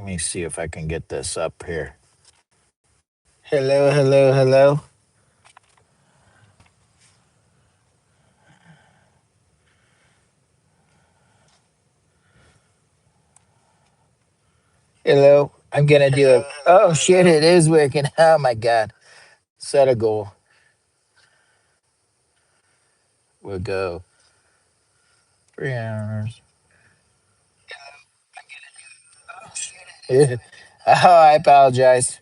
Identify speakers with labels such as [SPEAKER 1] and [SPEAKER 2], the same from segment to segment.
[SPEAKER 1] Let me see if I can get this up here. Hello, hello, hello. Hello. I'm gonna do it. Oh shit, it is working. Oh my god. Set a goal. We'll go 3 hours. Oh, I apologize.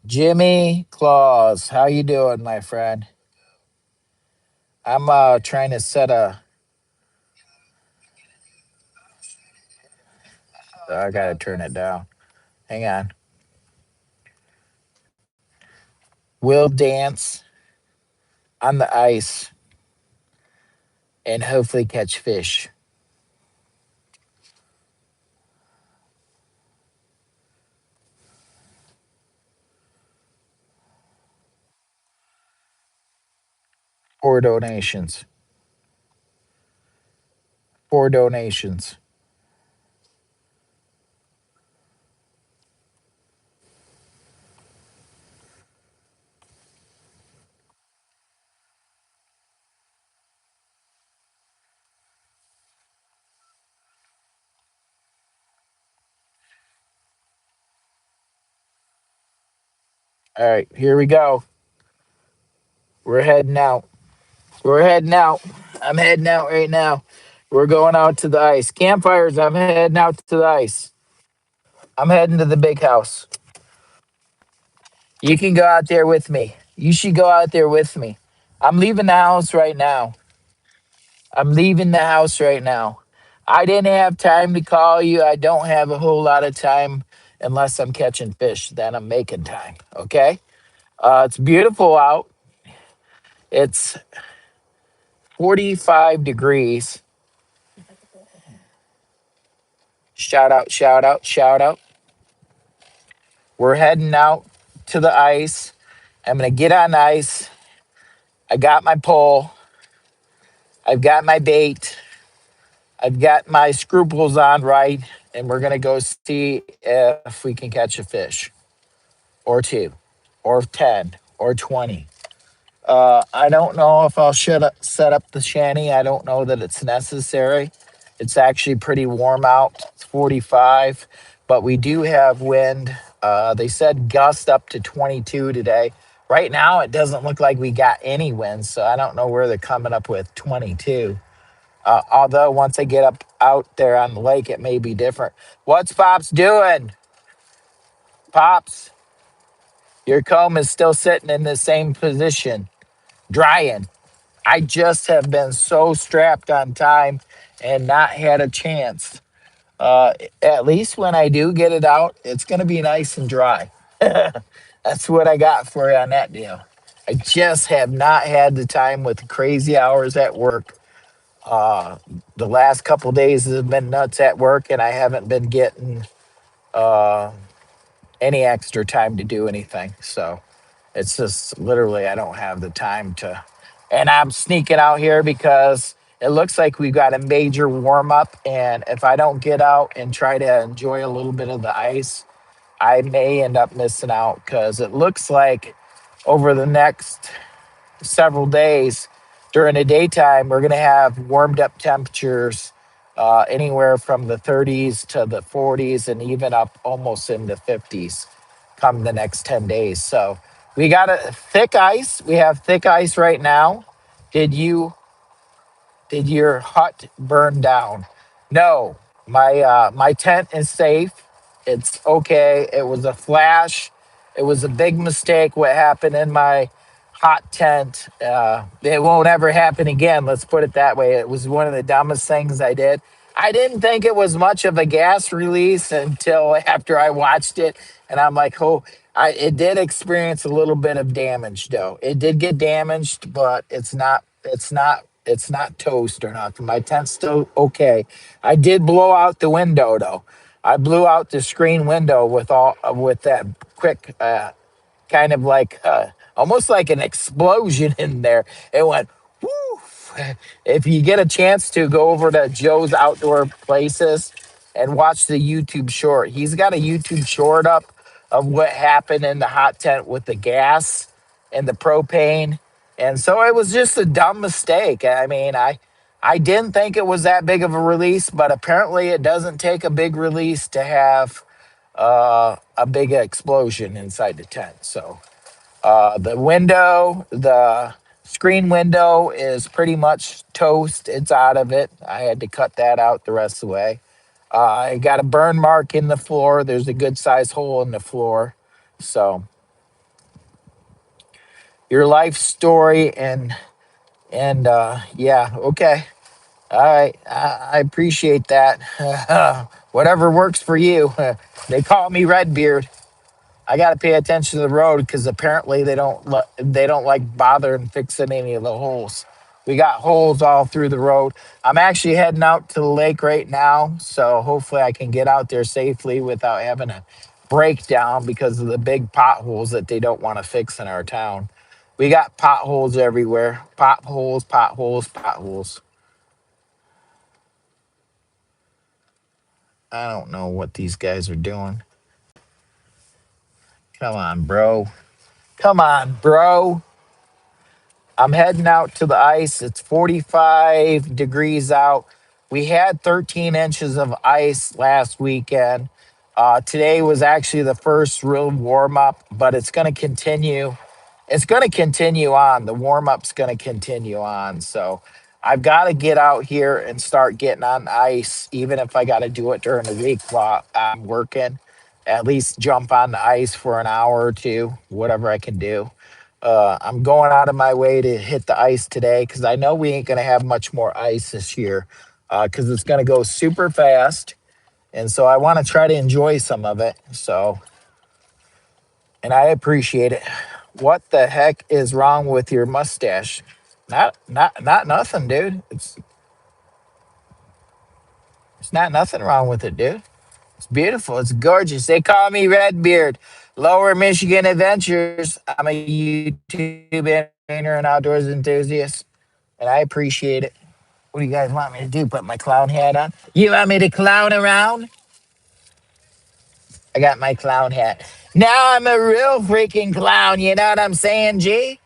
[SPEAKER 1] Jimmy Claus, how you doing, my friend? I'm trying to set a. I gotta turn it down. Hang on. We'll dance on the ice and hopefully catch fish. For donations. For donations. All right, here we go. We're heading out. We're heading out. I'm heading out right now. We're going out to the ice. Campfires, I'm heading out to the ice. I'm heading to the big house. You can go out there with me. You should go out there with me. I'm leaving the house right now. I'm leaving the house right now. I didn't have time to call you. I don't have a whole lot of time unless I'm catching fish. Then I'm making time. Okay? It's beautiful out. It's 45 degrees. Shout out, shout out, shout out. We're heading out to the ice. I'm going to get on ice. I got my pole. I've got my bait. I've got my scruples on right. And we're going to go see if we can catch a fish or two or 10 or 20. I don't know if I'll set up the shanty. I don't know that it's necessary. It's actually pretty warm out. It's 45, but we do have wind. They said gust up to 22 today. Right now, it doesn't look like we got any wind, so I don't know where they're coming up with 22. Although once I get up out there on the lake, it may be different. What's Pops doing? Pops, your comb is still sitting in the same position, drying. I just have been so strapped on time and not had a chance. Uh, at least when I do get it out, it's going to be nice and dry. That's what I got for you on that deal. I just have not had the time with the crazy hours at work. Uh, the last couple days have been nuts at work, and I haven't been getting uh, any extra time to do anything. So it's just literally, I don't have the time to. And I'm sneaking out here because it looks like we've got a major warm up. And if I don't get out and try to enjoy a little bit of the ice, I may end up missing out because it looks like over the next several days during the daytime, we're going to have warmed up temperatures anywhere from the 30s to the 40s and even up almost in the 50s come the next 10 days. So we got a thick ice. We have thick ice right now. Did you did your hut burn down? No, my tent is safe. It's okay. It was a flash. It was a big mistake what happened in my hot tent. It won't ever happen again. Let's put it that way. It was one of the dumbest things I did. I didn't think it was much of a gas release until after I watched it, and I'm like, oh, it did experience a little bit of damage, though. It did get damaged, but it's not toast or nothing. My tent's still okay. I did blow out the window though. I blew out the screen window with that quick kind of like almost like an explosion in there. It went woof. If you get a chance to go over to Joe's Outdoor Places, and watch the YouTube short. He's got a YouTube short up of what happened in the hot tent with the gas and the propane. And so it was just a dumb mistake. I mean, I didn't think it was that big of a release, but apparently it doesn't take a big release to have a big explosion inside the tent. So the screen window is pretty much toast. It's out of it. I had to cut that out the rest of the way. I got a burn mark in the floor. There's a good size hole in the floor. So your life story and yeah, okay. All right, I appreciate that. Whatever works for you. They call me Redbeard. I got to pay attention to the road because apparently they don't like bothering fixing any of the holes. We got holes all through the road. I'm actually heading out to the lake right now, so hopefully I can get out there safely without having a breakdown because of the big potholes that they don't want to fix in our town. We got potholes everywhere. Potholes, potholes, potholes. I don't know what these guys are doing. Come on, bro. Come on, bro. I'm heading out to the ice. It's 45 degrees out. We had 13 inches of ice last weekend. Today was actually the first real warm up, but it's going to continue. It's going to continue on. The warm up's going to continue on. So I've got to get out here and start getting on ice, even if I got to do it during the week while I'm working. At least jump on the ice for an hour or two, whatever I can do. I'm going out of my way to hit the ice today because I know we ain't going to have much more ice this year because it's going to go super fast. And so I want to try to enjoy some of it. So, and I appreciate it. What the heck is wrong with your mustache? Not nothing, dude. It's not nothing wrong with it, dude. It's beautiful. It's gorgeous. They call me Redbeard. Lower Michigan Adventures. I'm a YouTube entertainer and outdoors enthusiast, and I appreciate it. What do you guys want me to do? Put my clown hat on? You want me to clown around? I got my clown hat. Now I'm a real freaking clown. You know what I'm saying, G?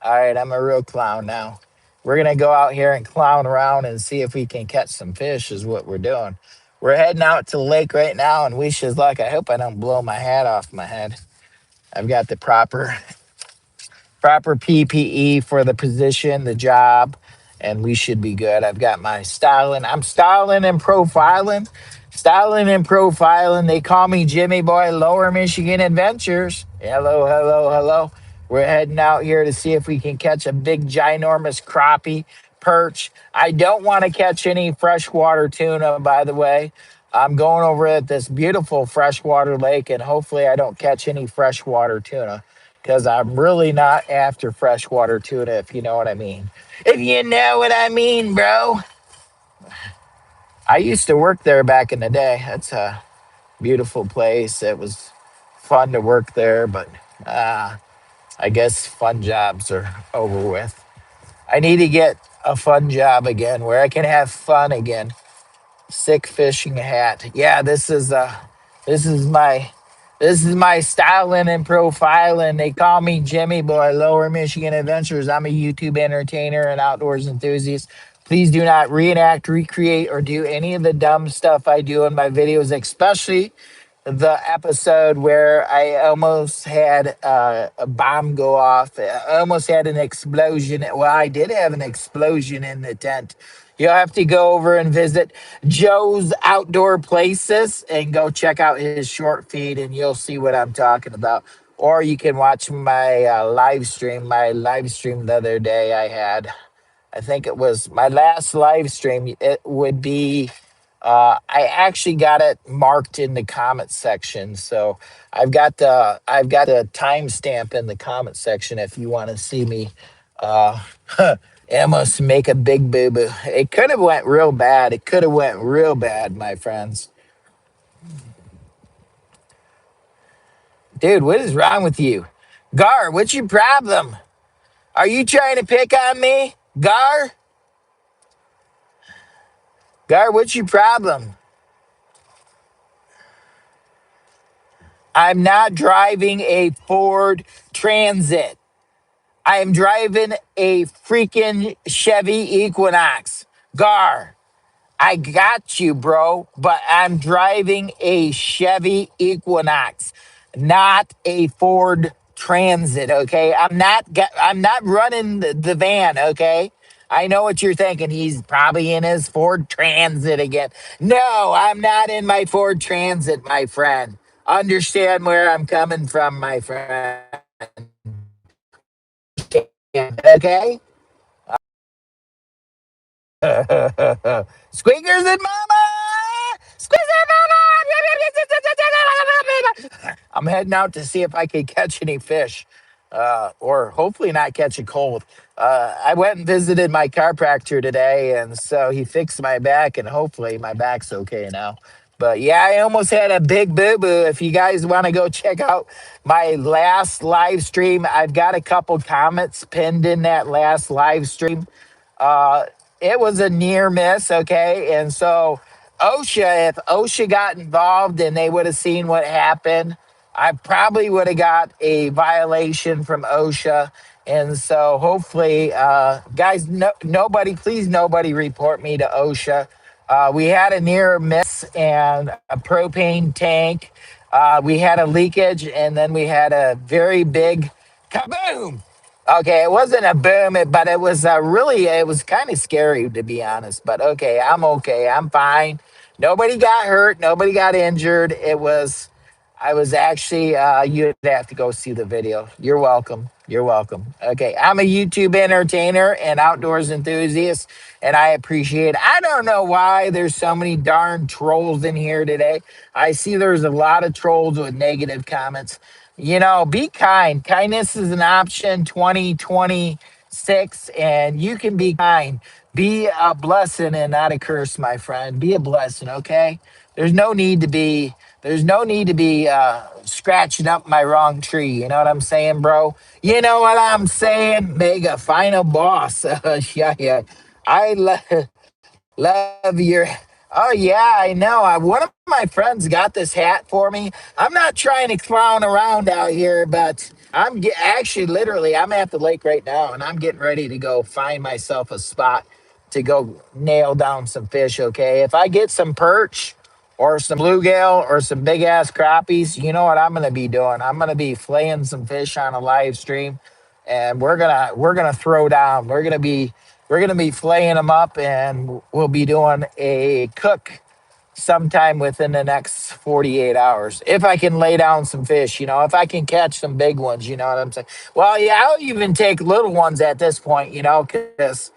[SPEAKER 1] All right, I'm a real clown now. We're going to go out here and clown around and see if we can catch some fish, is what we're doing. We're heading out to the lake right now, and wish us luck. I hope I don't blow my hat off my head. I've got the proper PPE for the position, the job, and we should be good. I've got my styling. I'm styling and profiling. Styling and profiling. They call me Jimmy Boy Lower Michigan Adventures. Hello, hello, hello. We're heading out here to see if we can catch a big, ginormous crappie, perch. I don't want to catch any freshwater tuna, by the way. I'm going over at this beautiful freshwater lake, and hopefully, I don't catch any freshwater tuna because I'm really not after freshwater tuna, if you know what I mean. If you know what I mean, bro. I used to work there back in the day. That's a beautiful place. It was fun to work there, but I guess fun jobs are over with. I need to get a fun job again where I can have fun again. Sick fishing hat. Yeah, this is my this is my styling and profiling. They call me Jimmy Boy Lower Michigan Adventures. I'm a YouTube entertainer and outdoors enthusiast. Please do not reenact, recreate, or do any of the dumb stuff I do in my videos, especially the episode where I almost had a bomb go off. I almost had an explosion. Well, I did have an explosion in the tent. You'll have to go over and visit Joe's Outdoor Places and go check out his short feed, and you'll see what I'm talking about. Or you can watch my live stream. My live stream the other day I had. I think it was my last live stream. It would be I actually got it marked in the comment section, so I've got the timestamp in the comment section if you want to see me. Uh, almost make a big boo boo. It could have went real bad. It could have went real bad, my friends. Dude, what is wrong with you, Gar? What's your problem? Are you trying to pick on me, Gar? Gar, what's your problem? I'm not driving a Ford Transit. I am driving a freaking Chevy Equinox. Gar. I got you, bro, but I'm driving a Chevy Equinox, not a Ford Transit, okay? I'm not running the van, okay? I know what you're thinking. He's probably in his Ford Transit again. No, I'm not in my Ford Transit, my friend. Understand where I'm coming from, my friend. Okay? Squeakers and mama! Squeakers and mama! I'm heading out to see if I can catch any fish, or hopefully not catch a cold. I went and visited my chiropractor today, and so he fixed my back, and hopefully my back's okay now. But yeah, I almost had a big boo boo. If you guys want to go check out my last live stream, I've got a couple comments pinned in that last live stream. uh, it was a near miss, okay? And so if OSHA got involved and they would have seen what happened, I probably would have got a violation from OSHA. And so hopefully, guys, nobody, please, nobody report me to OSHA. We had a near miss and a propane tank. We had a leakage, and then we had a very big kaboom. Okay, it wasn't a boom, but it was really, it was kind of scary to be honest. But okay, I'm okay. I'm fine. Nobody got hurt. Nobody got injured. I was actually, you'd have to go see the video. You're welcome. You're welcome. Okay, I'm a YouTube entertainer and outdoors enthusiast, and I appreciate. I don't know why there's so many darn trolls in here today. I see there's a lot of trolls with negative comments. Be kind. Kindness is an option 2026, and you can be kind. Be a blessing and not a curse, my friend. Be a blessing, okay? There's no need to be there's no need to be scratching up my wrong tree. You know what I'm saying, bro? You know what I'm saying? Mega final boss. Yeah, yeah. I love your. Oh yeah, I know. One of my friends got this hat for me. I'm not trying to clown around out here, but actually literally I'm at the lake right now, and I'm getting ready to go find myself a spot to go nail down some fish. Okay, if I get some perch or some bluegill or some big ass crappies, you know what I'm gonna be doing? I'm gonna be flaying some fish on a live stream, and we're gonna throw down. We're gonna be flaying them up, and we'll be doing a cook sometime within the next 48 hours. If I can lay down some fish, if I can catch some big ones, you know what I'm saying? Well, yeah, I'll even take little ones at this point, because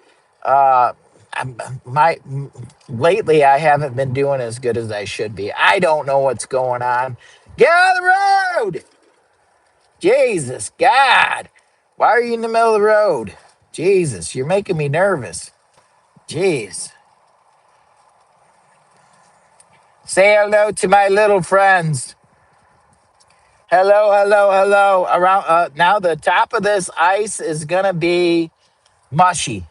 [SPEAKER 1] uh, I'm, my lately I haven't been doing as good as I should be. I don't know what's going on. Get on the road! Jesus, God. Why are you in the middle of the road? Jesus, you're making me nervous. Jeez. Say hello to my little friends. Hello, hello, hello. Around now, the top of this ice is gonna be mushy.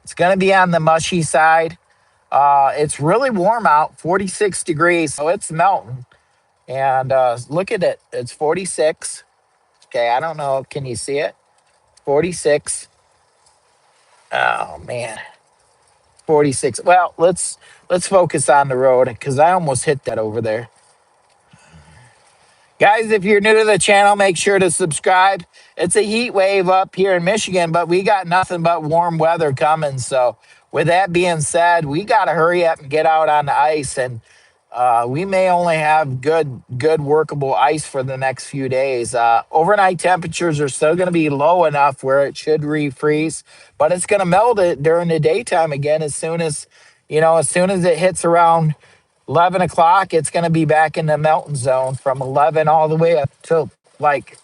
[SPEAKER 1] It's gonna be on the mushy side. It's really warm out, 46 degrees, so it's melting. And look at it. It's 46. Okay, I don't know. Can you see it? 46. Oh man. 46. Well, let's focus on the road because I almost hit that over there. Guys, if you're new to the channel, make sure to subscribe. It's a heat wave up here in Michigan, but we got nothing but warm weather coming. So, with that being said, we got to hurry up and get out on the ice. And we may only have good workable ice for the next few days. Overnight temperatures are still going to be low enough where it should refreeze, but it's going to melt it during the daytime again as soon as it hits around 11 o'clock. It's going to be back in the melting zone from 11 all the way up till like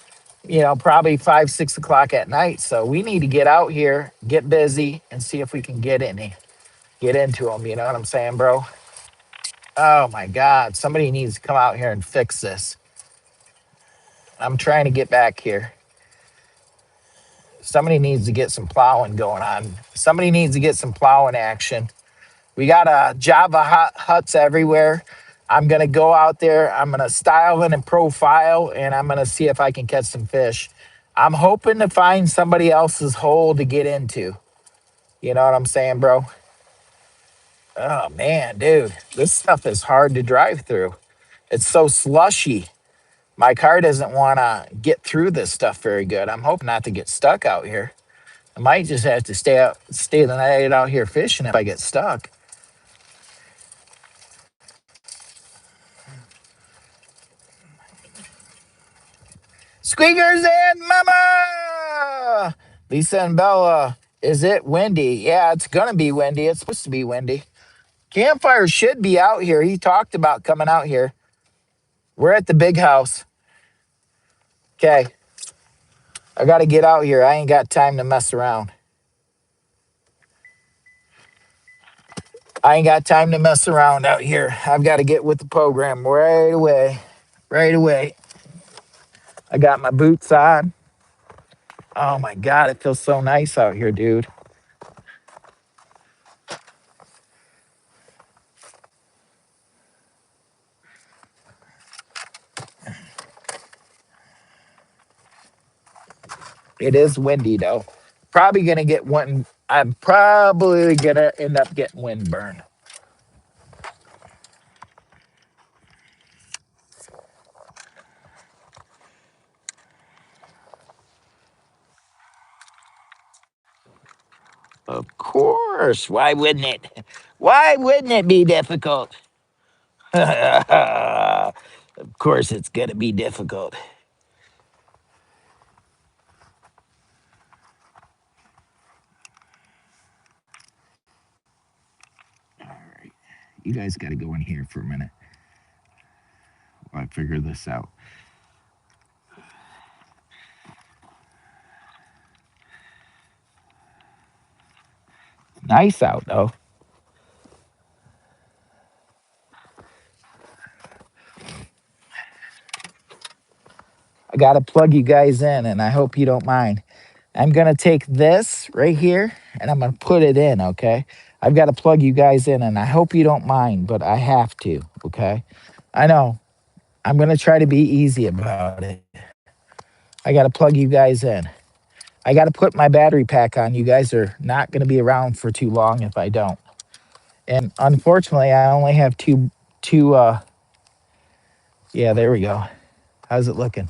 [SPEAKER 1] probably 5 6 o'clock at night. So we need to get out here, get busy, and see if we can get into them. You know what I'm saying, bro? Oh my God, somebody needs to come out here and fix this. I'm trying to get back here. Somebody needs to get some plowing going on. Somebody needs to get some plowing action. We got Java huts everywhere. I'm going to go out there. I'm going to style in and profile, and I'm going to see if I can catch some fish. I'm hoping to find somebody else's hole to get into. You know what I'm saying, bro? Oh, man, dude. This stuff is hard to drive through. It's so slushy. My car doesn't want to get through this stuff very good. I'm hoping not to get stuck out here. I might just have to stay the night out here fishing if I get stuck. Squeakers and Mama! Lisa and Bella, is it windy? Yeah, it's going to be windy. It's supposed to be windy. Campfire should be out here. He talked about coming out here. We're at the big house. Okay. I got to get out here. I ain't got time to mess around. I ain't got time to mess around out here. I've got to get with the program right away. Right away. I got my boots on. Oh my God, it feels so nice out here, dude. It is windy though. Probably gonna get one. I'm probably gonna end up getting windburn. Of course. Why wouldn't it? Why wouldn't it be difficult? Of course, it's gonna be difficult. All right, you guys got to go in here for a minute while I figure this out. Nice out though. I got to plug you guys in, and I hope you don't mind. I'm going to take this right here and I'm going to put it in, okay? I've got to plug you guys in, and I hope you don't mind, but I have to, okay? I know. I'm going to try to be easy about it. I got to plug you guys in. I got to put my battery pack on. You guys are not going to be around for too long if I don't. And unfortunately, I only have two, yeah, there we go. How's it looking?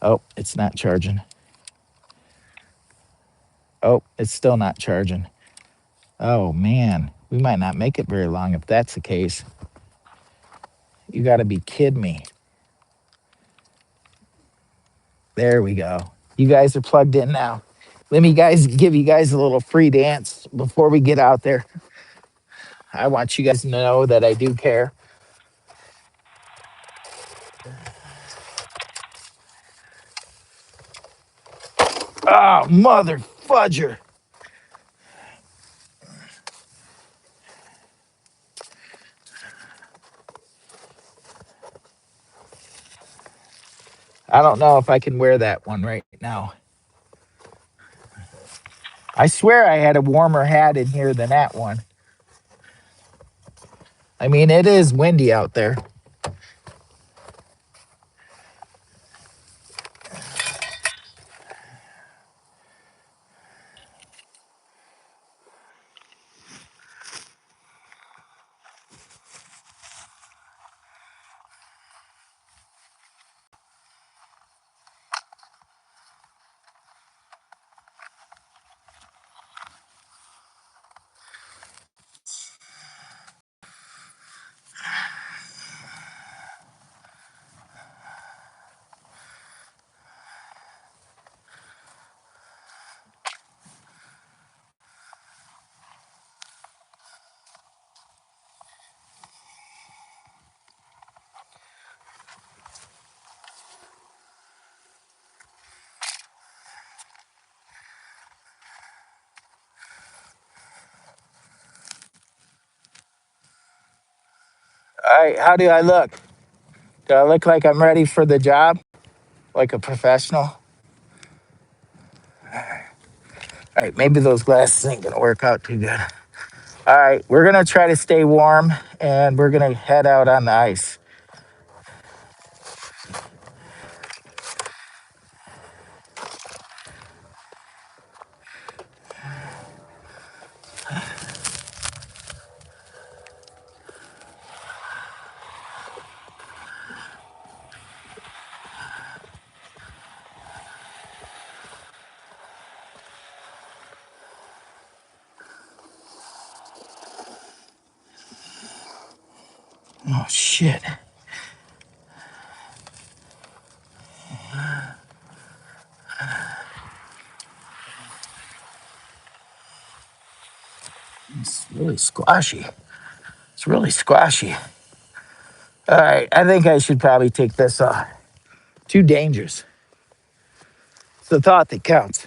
[SPEAKER 1] Oh, it's not charging. Oh, it's still not charging. Oh, man. We might not make it very long if that's the case. You got to be kidding me. There we go. You guys are plugged in now. Let me give you guys a little free dance before we get out there. I want you guys to know that I do care. Oh, mother fudger. I don't know if I can wear that one right now. I swear I had a warmer hat in here than that one. I mean, it is windy out there. All right, how do I look? Do I look like I'm ready for the job? Like a professional? All right, maybe those glasses ain't gonna work out too good. All right, we're gonna try to stay warm, and we're gonna head out on the ice. Oh shit. It's really squashy. It's really squashy. All right, I think I should probably take this off. Too dangerous. It's the thought that counts.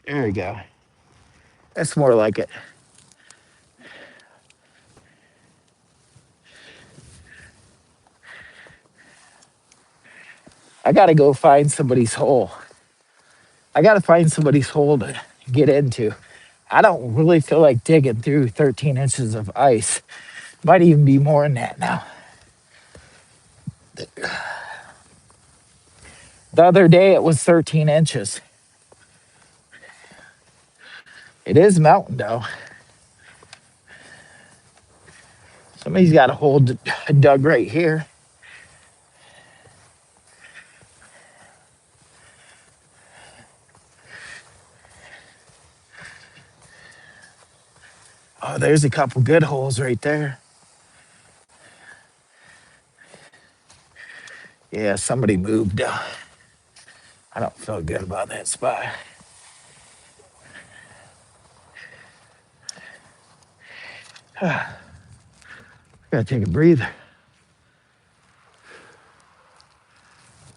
[SPEAKER 1] There we go. That's more like it. I gotta go find somebody's hole. I gotta find somebody's hole to get into. I don't really feel like digging through 13 inches of ice. Might even be more than that now. The other day it was 13 inches. It is melting though. Somebody's got a hole dug right here. Oh, there's a couple good holes right there. Yeah, somebody moved. I don't feel good about that spot. Gotta take a breather.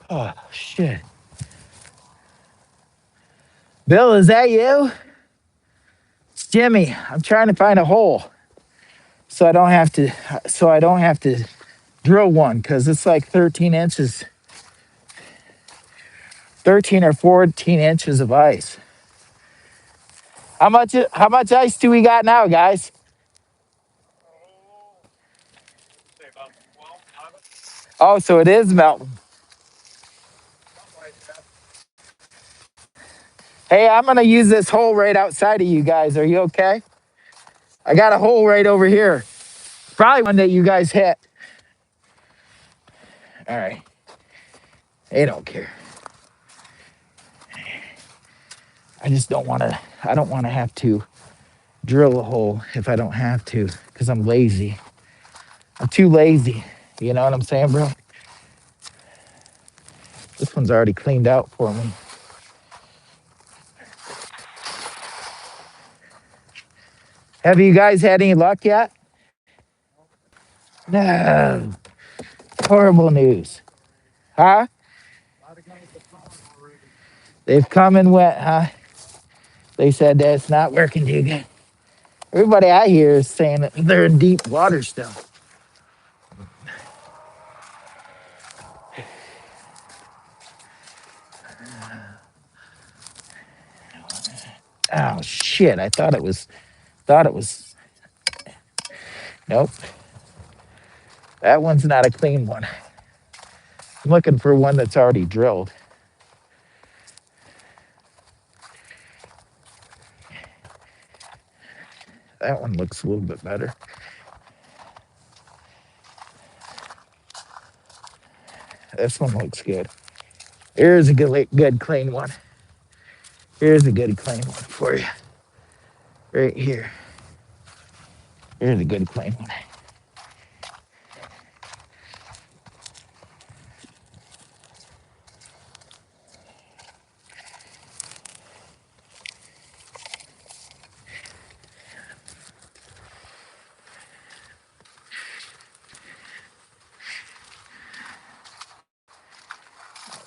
[SPEAKER 1] Oh, shit. Bill, is that you? It's Jimmy. I'm trying to find a hole so I don't have to drill one because it's like 13 inches, 13 or 14 inches of ice. How much ice do we got now, guys? Oh, so it is melting. Hey, I'm gonna use this hole right outside of you guys. Are you okay? I got a hole right over here. Probably one that you guys hit. All right. They don't care. I just don't want to. I don't want to have to drill a hole if I don't have to because I'm lazy. I'm too lazy. You know what I'm saying, bro? This one's already cleaned out for me. Have you guys had any luck yet? No. Horrible news. Huh? They've come and went, huh? They said that it's not working too good. Everybody I hear is saying that they're in deep water still. Oh shit! I thought it was. Nope. That one's not a clean one. I'm looking for one that's already drilled. That one looks a little bit better. This one looks good. Here's a good clean one. Here's a good clean one for you. Right here. Here's a good clean one.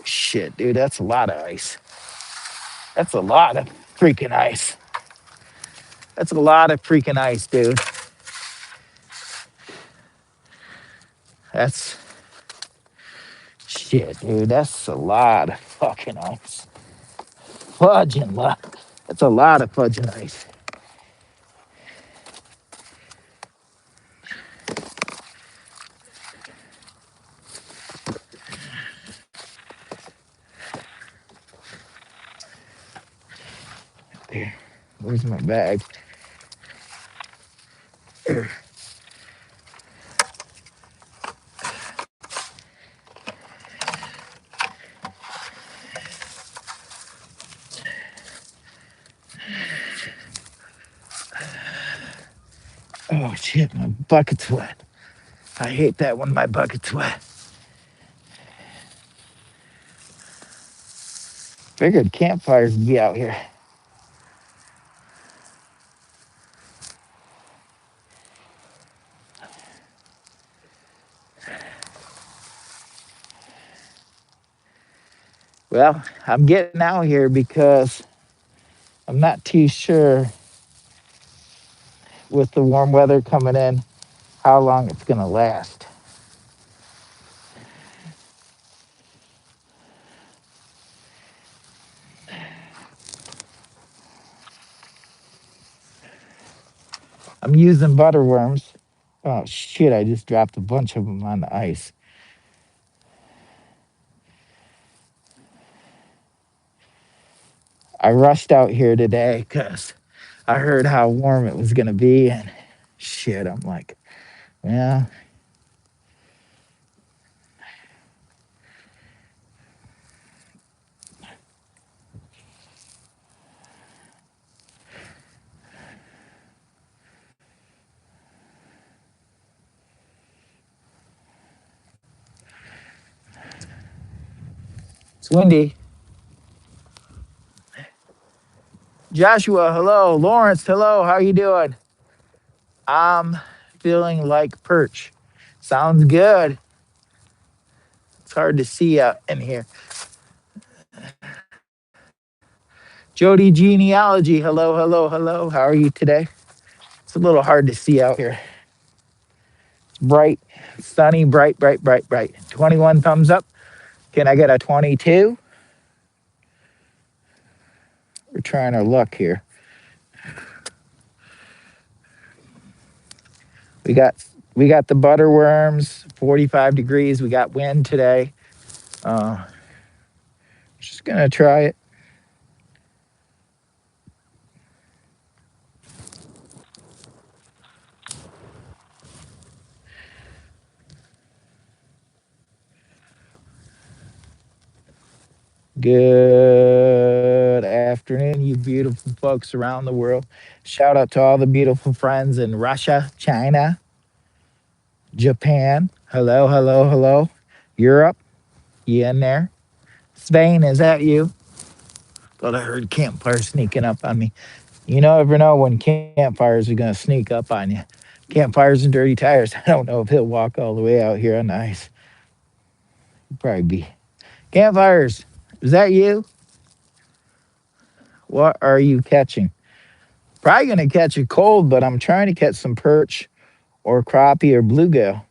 [SPEAKER 1] Shit, dude, that's a lot of ice. That's a lot of freaking ice. That's a lot of freaking ice, dude. That's shit, dude. That's a lot of fucking ice. Fudging lot. That's a lot of fudging ice. There. Where's my bag? Oh shit, my bucket's wet. I hate that when my bucket's wet. Figured campfires would be out here. Well, I'm getting out here because I'm not too sure with the warm weather coming in how long it's gonna last. I'm using butterworms. Oh shit, I just dropped a bunch of them on the ice. I rushed out here today because I heard how warm it was gonna be, and shit, I'm like, yeah. It's windy. Joshua, hello. Lawrence, hello. How you doing? I'm feeling like perch. Sounds good. It's hard to see out in here. Jody Genealogy, hello, hello, hello. How are you today? It's a little hard to see out here. It's bright, sunny, bright, bright, bright, bright. 21 thumbs up. Can I get a 22? We're trying our luck here. We got we got the butterworms, 45 degrees. We got wind today. Just gonna try it. Good afternoon, you beautiful folks around the world. Shout out to all the beautiful friends in Russia, China, Japan. Hello, hello, hello. Europe, you in there? Spain, is that you? Thought I heard campfire sneaking up on me. You never know when campfires are going to sneak up on you. Campfires and dirty tires. I don't know if he'll walk all the way out here on the ice. He'll probably be. Campfires, is that you? What are you catching? Probably going to catch a cold, but I'm trying to catch some perch or crappie or bluegill.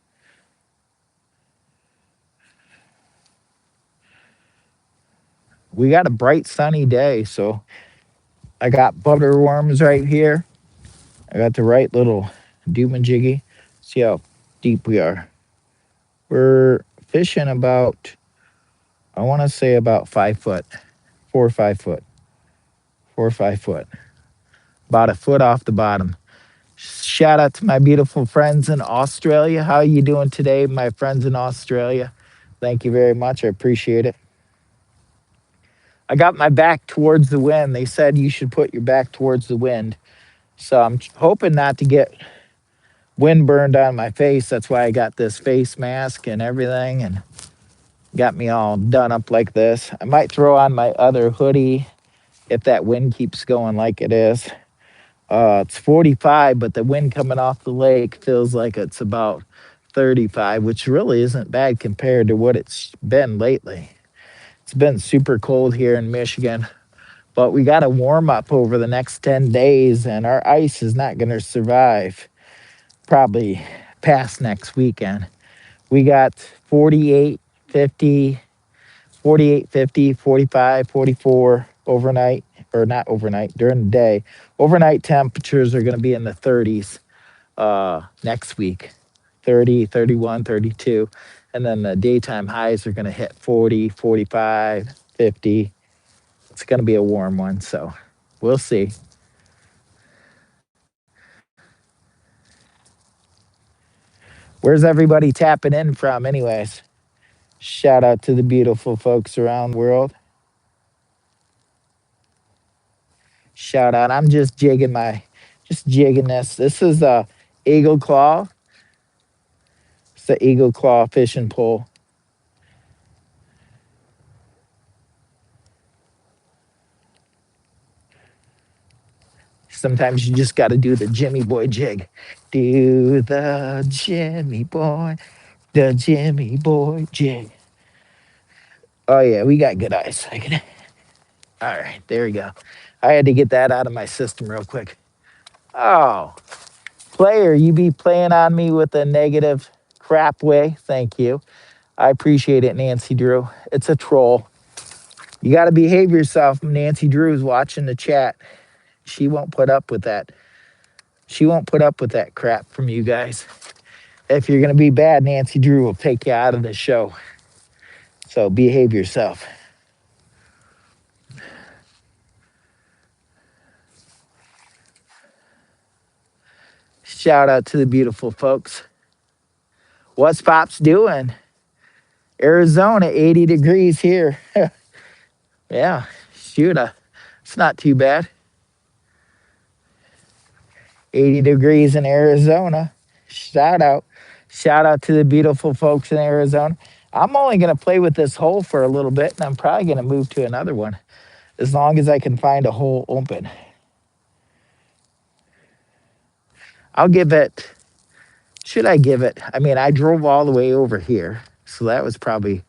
[SPEAKER 1] We got a bright sunny day, so I got butterworms right here. I got the right little doomajiggy. See how deep we are. We're fishing about, I want to say about 5 foot, 4 or 5 foot, 4 or 5 foot, about a foot off the bottom. Shout out to my beautiful friends in Australia. How are you doing today, my friends in Australia? Thank you very much. I appreciate it. I got my back towards the wind. They said you should put your back towards the wind. So I'm hoping not to get wind burned on my face. That's why I got this face mask and everything and got me all done up like this. I might throw on my other hoodie if that wind keeps going like it is. It's 45, but the wind coming off the lake feels like it's about 35, which really isn't bad compared to what it's been lately. It's been super cold here in Michigan, but we got to warm up over the next 10 days, and our ice is not going to survive probably past next weekend. We got 48, 50, 48, 50, 45, 44 overnight, or not overnight, during the day. Overnight temperatures are going to be in the 30s next week, 30, 31, 32. And then the daytime highs are going to hit 40, 45, 50. It's going to be a warm one. So we'll see. Where's everybody tapping in from, anyways? Shout out to the beautiful folks around the world. Shout out. I'm just jigging this. This is a eagle claw. It's the eagle claw fishing pole. Sometimes you just got to do the Jimmy Boy jig. Do the Jimmy Boy jig. Oh yeah, we got good eyesight. All right, there we go. I had to get that out of my system real quick. Oh, player, you be playing on me with a negative crap way. Thank you. I appreciate it, Nancy Drew. It's a troll. You got to behave yourself. Nancy Drew's watching the chat. She won't put up with that. She won't put up with that crap from you guys. If you're going to be bad, Nancy Drew will take you out of the show. So behave yourself. Shout out to the beautiful folks. What's Pops doing? Arizona, 80 degrees here. Yeah, shoot, it's not too bad. 80 degrees in Arizona. Shout out. Shout out to the beautiful folks in Arizona. I'm only going to play with this hole for a little bit, and I'm probably going to move to another one as long as I can find a hole open. I'll give it, should I give it? I mean, I drove all the way over here, so that was probably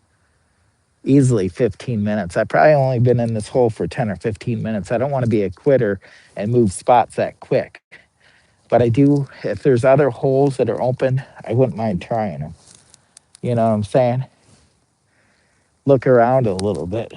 [SPEAKER 1] easily 15 minutes. I've probably only been in this hole for 10 or 15 minutes. I don't want to be a quitter and move spots that quick. But I do, if there's other holes that are open, I wouldn't mind trying them. You know what I'm saying? Look around a little bit.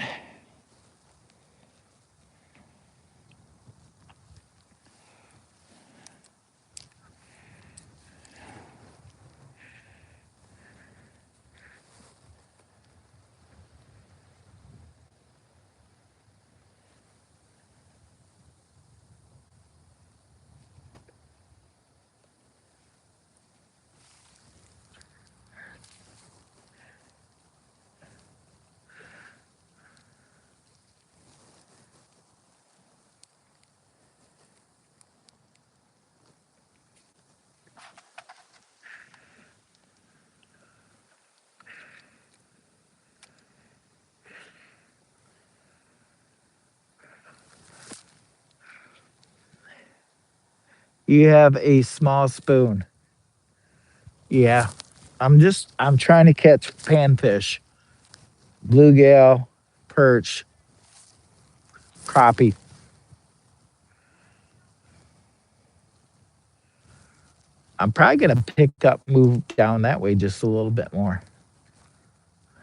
[SPEAKER 1] You have a small spoon. Yeah. I'm trying to catch panfish, bluegill, perch, crappie. I'm probably going to pick up, move down that way just a little bit more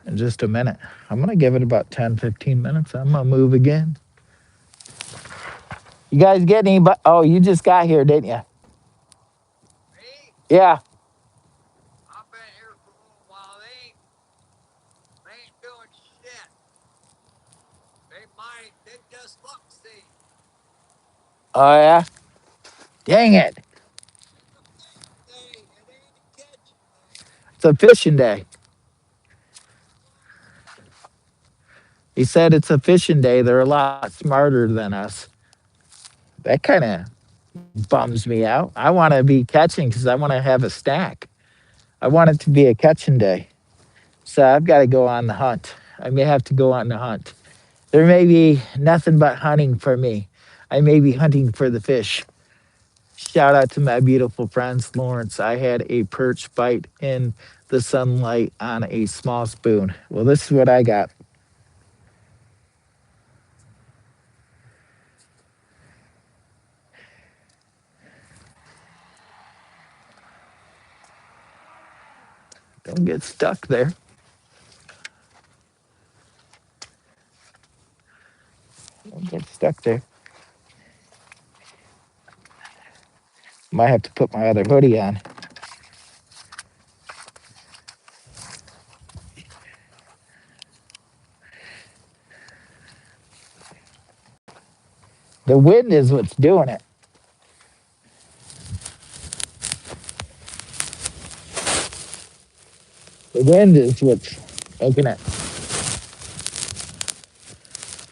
[SPEAKER 1] in just a minute. I'm going to give it about 10, 15 minutes. I'm going to move again. You guys get any, oh, you just got here, didn't you?
[SPEAKER 2] Me?
[SPEAKER 1] Yeah.
[SPEAKER 2] I've been here for a little while. They ain't doing shit. They just look see.
[SPEAKER 1] Oh, yeah. Dang it.
[SPEAKER 2] It's a fishing day. It ain't a catching day.
[SPEAKER 1] It's a fishing day.
[SPEAKER 2] What?
[SPEAKER 1] He said it's a fishing day. They're a lot smarter than us. That kind of bums me out. I want to be catching because I want to have a stack. I want it to be a catching day. So I've got to go on the hunt. I may have to go on the hunt. There may be nothing but hunting for me. I may be hunting for the fish. Shout out to my beautiful friends, Lawrence. I had a perch bite in the sunlight on a small spoon. Well, this is what I got. Don't get stuck there. Don't get stuck there. Might have to put my other hoodie on. The wind is what's doing it. The wind is what's making it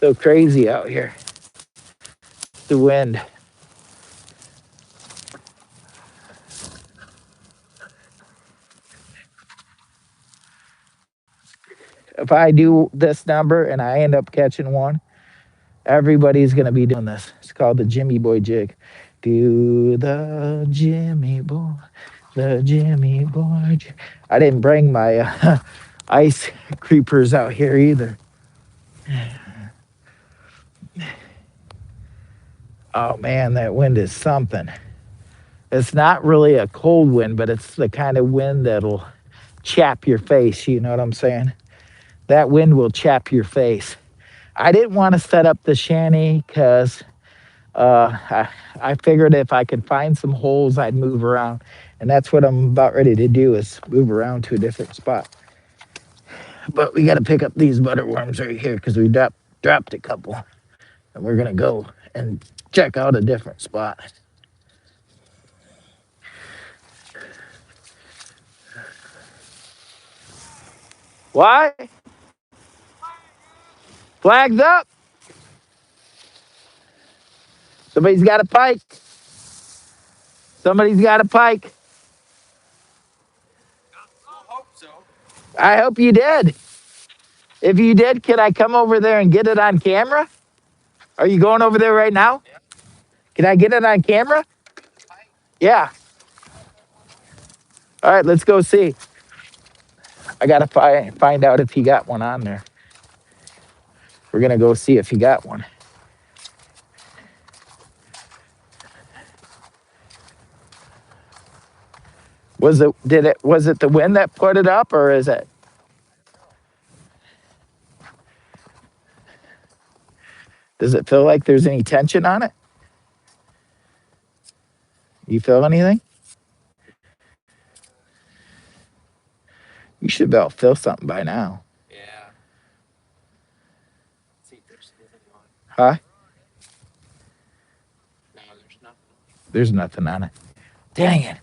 [SPEAKER 1] so crazy out here. The wind. If I do this number and I end up catching one, everybody's gonna be doing this. It's called the Jimmy Boy jig. Do the Jimmy Boy, the Jimmy Boy jig. I didn't bring my ice creepers out here either. Oh man, that wind is something. It's not really a cold wind, but it's the kind of wind that'll chap your face. You know what I'm saying? That wind will chap your face. I didn't want to set up the shanty because I figured if I could find some holes, I'd move around. And that's what I'm about ready to do is move around to a different spot. But we got to pick up these butterworms right here because we dropped a couple. And we're going to go and check out a different spot. Why? Flags up. Somebody's got a pike. Somebody's got a pike.
[SPEAKER 2] I hope so.
[SPEAKER 1] I hope you did. If you did, can I come over there and get it on camera? Are you going over there right now?
[SPEAKER 2] Yeah.
[SPEAKER 1] Can I get it on camera? Yeah. All right, let's go see. I got to find out if he got one on there. We're going to go see if he got one. Was it the wind that put it up or is it? Does it feel like there's any tension on it? You feel anything? You should be able to feel something by now.
[SPEAKER 2] Yeah. Let's see if there's anything on it.
[SPEAKER 1] Huh?
[SPEAKER 2] No, there's nothing.
[SPEAKER 1] There's nothing on it. Dang it.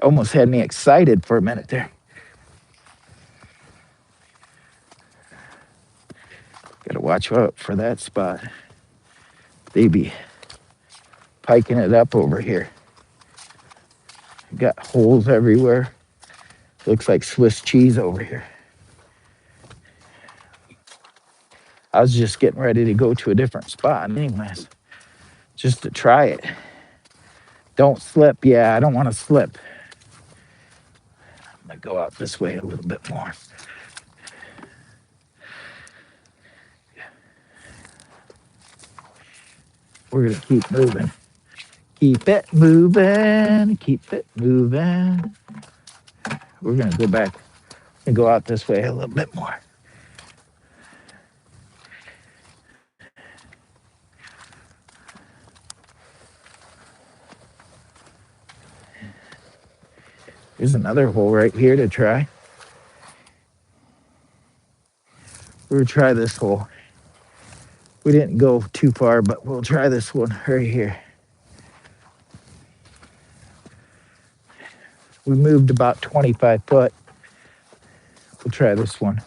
[SPEAKER 1] Almost had me excited for a minute there. Gotta watch out for that spot. They be piking it up over here. Got holes everywhere. Looks like Swiss cheese over here. I was just getting ready to go to a different spot anyways, just to try it. Don't slip. Yeah, I don't want to slip. I'm gonna go out this way a little bit more. We're gonna keep moving. Keep it moving. Keep it moving. We're gonna go back and go out this way a little bit more. There's another hole right here to try. We'll try this hole. We didn't go too far, but we'll try this one right here. We moved about 25 foot. We'll try this one.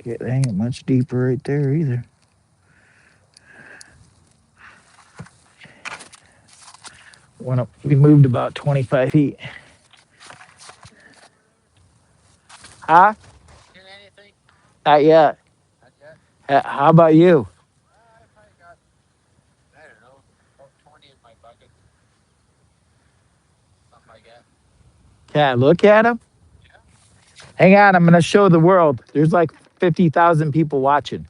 [SPEAKER 1] Okay, that ain't much deeper right there either. We moved about 25 feet. Huh?
[SPEAKER 2] Hear anything?
[SPEAKER 1] Not yet.
[SPEAKER 2] Not yet.
[SPEAKER 1] How about you?
[SPEAKER 2] I probably got, I don't know, about 20 in my bucket. Something like that.
[SPEAKER 1] Can I look at them?
[SPEAKER 2] Yeah.
[SPEAKER 1] Hang on, I'm gonna show the world. There's like 50,000 people watching.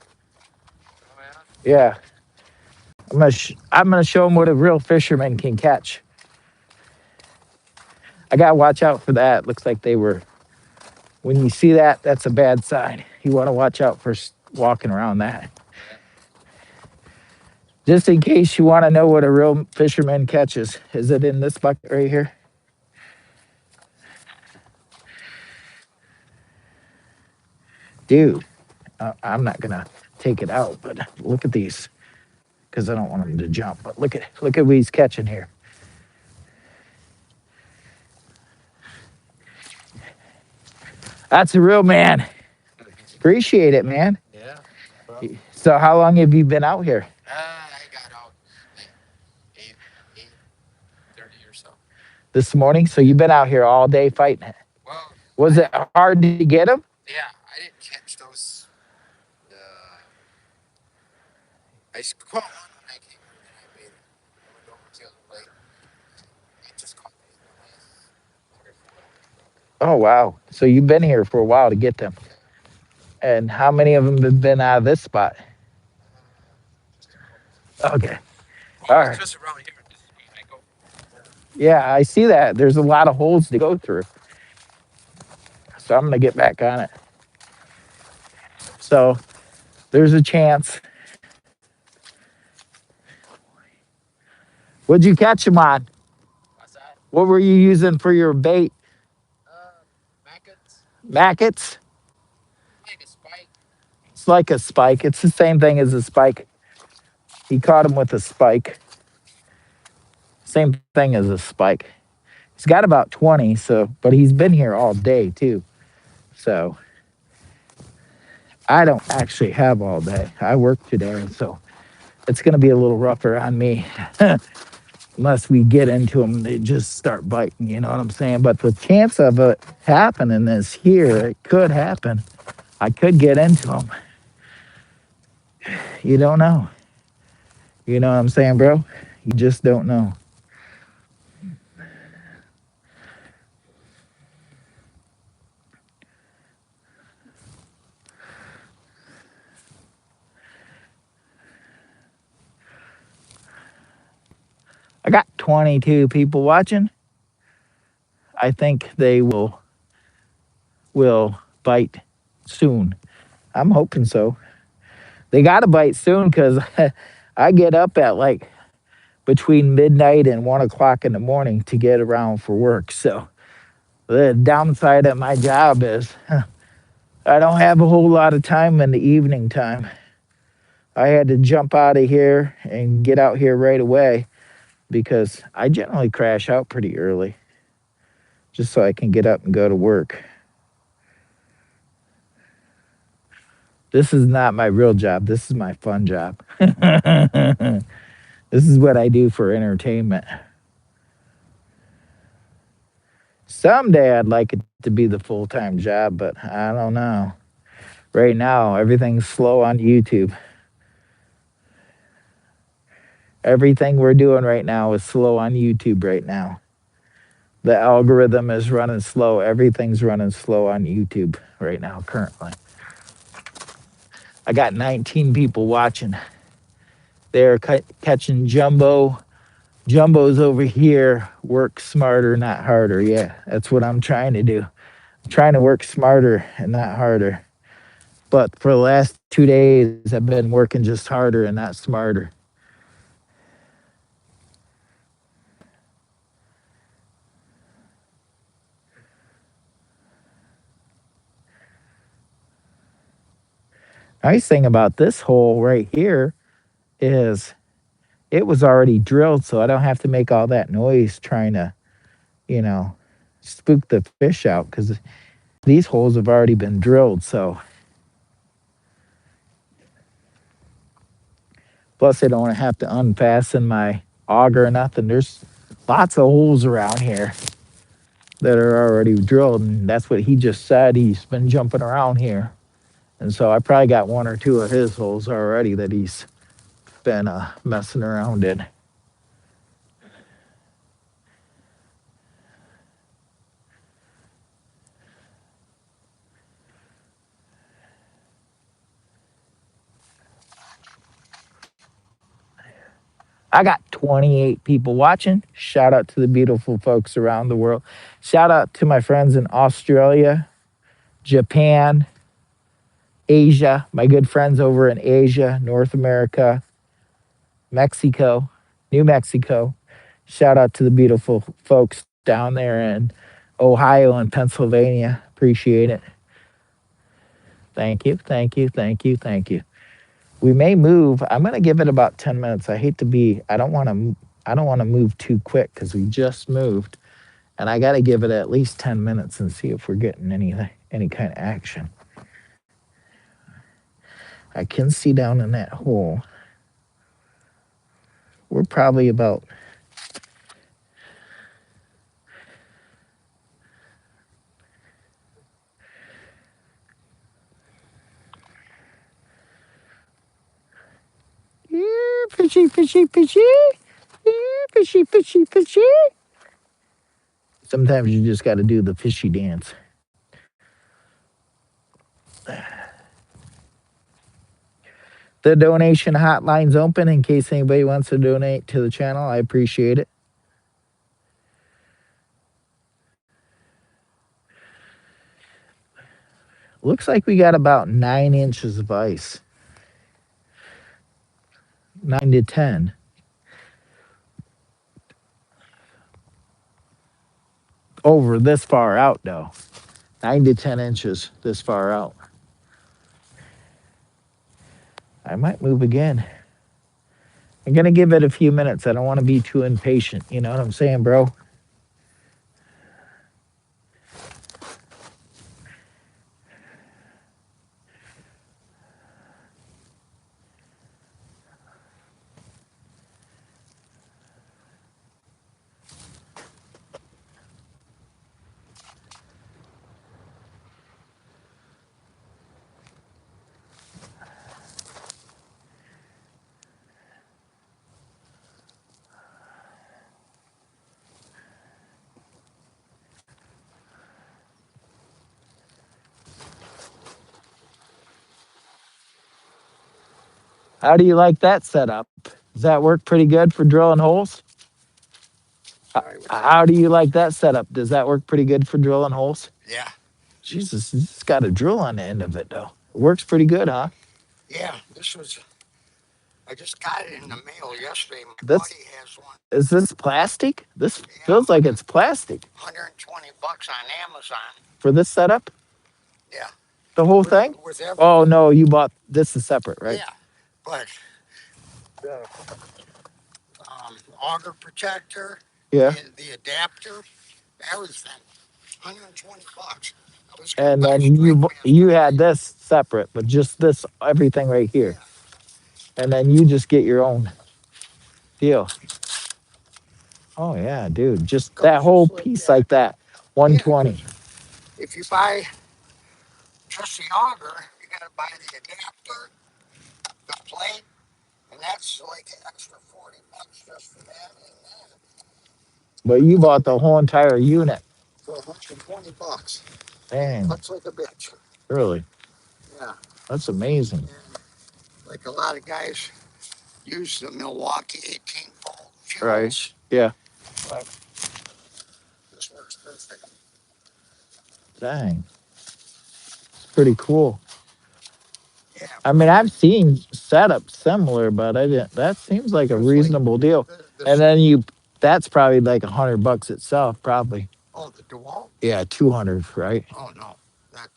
[SPEAKER 2] Oh yeah.
[SPEAKER 1] Yeah, I'm gonna show them what a real fisherman can catch. I gotta watch out for that. Looks like they were. When you see that, that's a bad sign. You want to watch out for walking around that.
[SPEAKER 2] Yeah.
[SPEAKER 1] Just in case you want to know what a real fisherman catches. Is it in this bucket right here? Dude, I'm not gonna take it out, but look at these because I don't want them to jump. But look at what he's catching here. That's a real man. Appreciate it, man.
[SPEAKER 2] Yeah. No problem.
[SPEAKER 1] So how long have you been out here?
[SPEAKER 2] I got out like 8:30 or so.
[SPEAKER 1] This morning? So you've been out here all day fighting it.
[SPEAKER 2] Well,
[SPEAKER 1] Was it hard to get him?
[SPEAKER 2] yeah, I didn't catch those. Uh, caught one when I came here, and I made it. I went over to the other lake. I just caught these nice waterfowl.
[SPEAKER 1] Oh wow. So you've been here for a while to get them.
[SPEAKER 2] Yeah.
[SPEAKER 1] And how many of them have been out of this spot?
[SPEAKER 2] Just a couple.
[SPEAKER 1] Okay.
[SPEAKER 2] Well,
[SPEAKER 1] All
[SPEAKER 2] it's
[SPEAKER 1] right.
[SPEAKER 2] just around here. This is I go.
[SPEAKER 1] Yeah, I see that. There's a lot of holes to go through. So I'm gonna get back on it. So there's a chance. What'd you catch them on?
[SPEAKER 2] What's that?
[SPEAKER 1] What were you using for your bait?
[SPEAKER 2] Maggots.
[SPEAKER 1] Mackets?
[SPEAKER 2] Like a spike.
[SPEAKER 1] It's like a spike. It's the same thing as a spike. He caught him with a spike. Same thing as a spike. He's got about 20, so but he's been here all day too. So I don't actually have all day. I work today, so it's gonna be a little rougher on me. Unless we get into them, they just start biting, you know what I'm saying? But the chance of it happening is here. It could happen. I could get into them. You don't know. You know what I'm saying, bro? You just don't know. I got 22 people watching. I think they will bite soon. I'm hoping so. They got to bite soon because I get up at like between midnight and 1 o'clock in the morning to get around for work. So the downside of my job is I don't have a whole lot of time in the evening time. I had to jump out of here and get out here right away because I generally crash out pretty early just so I can get up and go to work. This is not my real job. This is my fun job. This is what I do for entertainment. Someday I'd like it to be the full time job, but I don't know. Right now, everything's slow on YouTube. Everything we're doing right now is slow on YouTube right now. The algorithm is running slow. Everything's running slow on YouTube right now, currently. I got 19 people watching. They're catching jumbo. Jumbo's over here. Work smarter, not harder. Yeah, that's what I'm trying to do. I'm trying to work smarter and not harder. But for the last 2 days, I've been working just harder and not smarter. Nice thing about this hole right here is it was already drilled, so I don't have to make all that noise trying to, you know, spook the fish out because these holes have already been drilled. So, plus, I don't have to unfasten my auger or nothing. There's lots of holes around here that are already drilled, and that's what he just said. He's been jumping around here. And so I probably got one or two of his holes already that he's been messing around in. I got 28 people watching. Shout out to the beautiful folks around the world. Shout out to my friends in Australia, Japan, Asia, my good friends over in Asia, North America, Mexico, New Mexico. Shout out to the beautiful folks down there in Ohio and Pennsylvania. Appreciate it. Thank you, thank you, thank you, thank you. We may move. I'm going to give it about 10 minutes. I hate to be, I don't want to move too quick because we just moved. And I got to give it at least 10 minutes and see if we're getting any kind of action. I can see down in that hole. We're probably about fishy, fishy, fishy. Fishy, fishy, fishy. Sometimes you just got to do the fishy dance. The donation hotline's open in case anybody wants to donate to the channel. I appreciate it. Looks like we got about 9 inches of ice. 9 to 10. Over this far out, though. 9 to 10 inches this far out. I might move again. I'm going to give it a few minutes. I don't want to be too impatient. You know what I'm saying, bro? How do you like that setup? Does that work pretty good for drilling holes?
[SPEAKER 2] Sorry, what's that?
[SPEAKER 1] How do you like that setup? Does that work pretty good for drilling holes?
[SPEAKER 2] Yeah.
[SPEAKER 1] Jesus, it's got a drill on the end of it, though. It works pretty good, huh?
[SPEAKER 2] Yeah. This was. I just got it in the mail yesterday. My
[SPEAKER 1] This
[SPEAKER 2] buddy has one.
[SPEAKER 1] is this plastic? This
[SPEAKER 2] Yeah,
[SPEAKER 1] feels like it's plastic
[SPEAKER 2] $120 on Amazon.
[SPEAKER 1] for this setup.
[SPEAKER 2] Yeah.
[SPEAKER 1] The whole
[SPEAKER 2] With
[SPEAKER 1] thing?
[SPEAKER 2] with
[SPEAKER 1] Oh
[SPEAKER 2] everything.
[SPEAKER 1] no, you bought this is separate, right?
[SPEAKER 2] Yeah. But the auger protector,
[SPEAKER 1] Yeah.
[SPEAKER 2] the adapter, everything. $120. I was gonna
[SPEAKER 1] And
[SPEAKER 2] buy
[SPEAKER 1] then
[SPEAKER 2] Strike
[SPEAKER 1] you
[SPEAKER 2] Master
[SPEAKER 1] had
[SPEAKER 2] plate.
[SPEAKER 1] this separate, but just this everything right here.
[SPEAKER 2] Yeah.
[SPEAKER 1] And then you just get your own deal. Oh yeah, dude. Just that
[SPEAKER 2] Goes
[SPEAKER 1] whole
[SPEAKER 2] just like
[SPEAKER 1] piece
[SPEAKER 2] that.
[SPEAKER 1] like that.
[SPEAKER 2] Yeah,
[SPEAKER 1] 120.
[SPEAKER 2] because if you buy just the auger, you gotta buy the adapter, the plate, and that's like an extra $40 just for that and that.
[SPEAKER 1] But you bought the whole entire unit.
[SPEAKER 2] For $120. And it
[SPEAKER 1] Dang,
[SPEAKER 2] cuts like a bitch.
[SPEAKER 1] really?
[SPEAKER 2] Yeah.
[SPEAKER 1] That's amazing.
[SPEAKER 2] And like a lot of guys use the Milwaukee 18-volt
[SPEAKER 1] Right.
[SPEAKER 2] fuels,
[SPEAKER 1] Yeah.
[SPEAKER 2] but this works perfect.
[SPEAKER 1] Dang. It's pretty cool.
[SPEAKER 2] Yeah,
[SPEAKER 1] I mean, I've seen setups similar, but I didn't that seems like a
[SPEAKER 2] because like
[SPEAKER 1] reasonable deal. And
[SPEAKER 2] this,
[SPEAKER 1] then that's probably like $100 itself, probably.
[SPEAKER 2] oh, the DeWalt.
[SPEAKER 1] Yeah, 200, right?
[SPEAKER 2] Oh no, that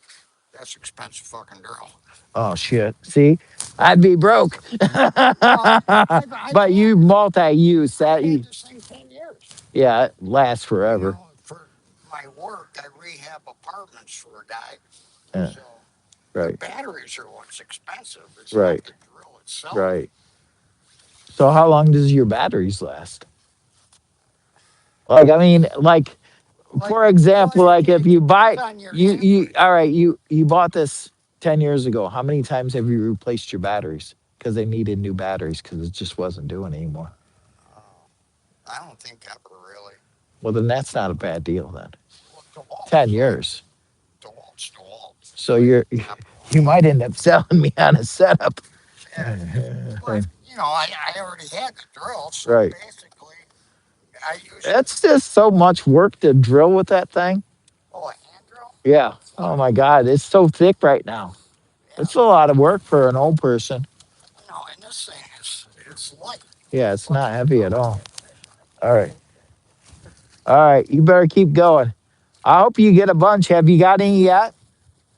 [SPEAKER 2] that's expensive fucking drill.
[SPEAKER 1] Oh shit. See? I'd be broke.
[SPEAKER 2] Well, I've
[SPEAKER 1] But
[SPEAKER 2] had
[SPEAKER 1] you multi-use
[SPEAKER 2] I've
[SPEAKER 1] that
[SPEAKER 2] had
[SPEAKER 1] you
[SPEAKER 2] this thing 10 years.
[SPEAKER 1] yeah, it lasts
[SPEAKER 2] You
[SPEAKER 1] forever.
[SPEAKER 2] know, for my work, I rehab apartments for a guy.
[SPEAKER 1] Yeah,
[SPEAKER 2] So the
[SPEAKER 1] right,
[SPEAKER 2] batteries are what's expensive. It's not
[SPEAKER 1] right,
[SPEAKER 2] the drill itself.
[SPEAKER 1] right. So how long does your batteries last? Like I mean, like
[SPEAKER 2] Like,
[SPEAKER 1] for
[SPEAKER 2] well,
[SPEAKER 1] example, like if
[SPEAKER 2] it
[SPEAKER 1] you
[SPEAKER 2] depends
[SPEAKER 1] buy
[SPEAKER 2] on your
[SPEAKER 1] you
[SPEAKER 2] amperage.
[SPEAKER 1] all right, you bought this 10 years ago. How many times have you replaced your batteries? Because they needed new batteries because it just wasn't doing anymore.
[SPEAKER 2] Oh, I don't think ever really.
[SPEAKER 1] Well, then that's not a bad deal then.
[SPEAKER 2] Well,
[SPEAKER 1] 10 years.
[SPEAKER 2] DeWalt's DeWalt.
[SPEAKER 1] So
[SPEAKER 2] Like
[SPEAKER 1] you
[SPEAKER 2] Apple.
[SPEAKER 1] might end up selling me on a setup.
[SPEAKER 2] Yeah. But I already had the drill, so
[SPEAKER 1] Right.
[SPEAKER 2] basically I used it.
[SPEAKER 1] It's just so much work to drill with that thing.
[SPEAKER 2] Oh, a hand drill?
[SPEAKER 1] Yeah. Oh my God. It's so thick right now.
[SPEAKER 2] Yeah.
[SPEAKER 1] It's a lot of work for an old person.
[SPEAKER 2] No, and this thing is it's light.
[SPEAKER 1] Yeah,
[SPEAKER 2] It's
[SPEAKER 1] it's
[SPEAKER 2] like
[SPEAKER 1] not
[SPEAKER 2] a
[SPEAKER 1] heavy at
[SPEAKER 2] dumbbell.
[SPEAKER 1] all. All right. All right. You better keep going. I hope you get a bunch. Have you got any yet?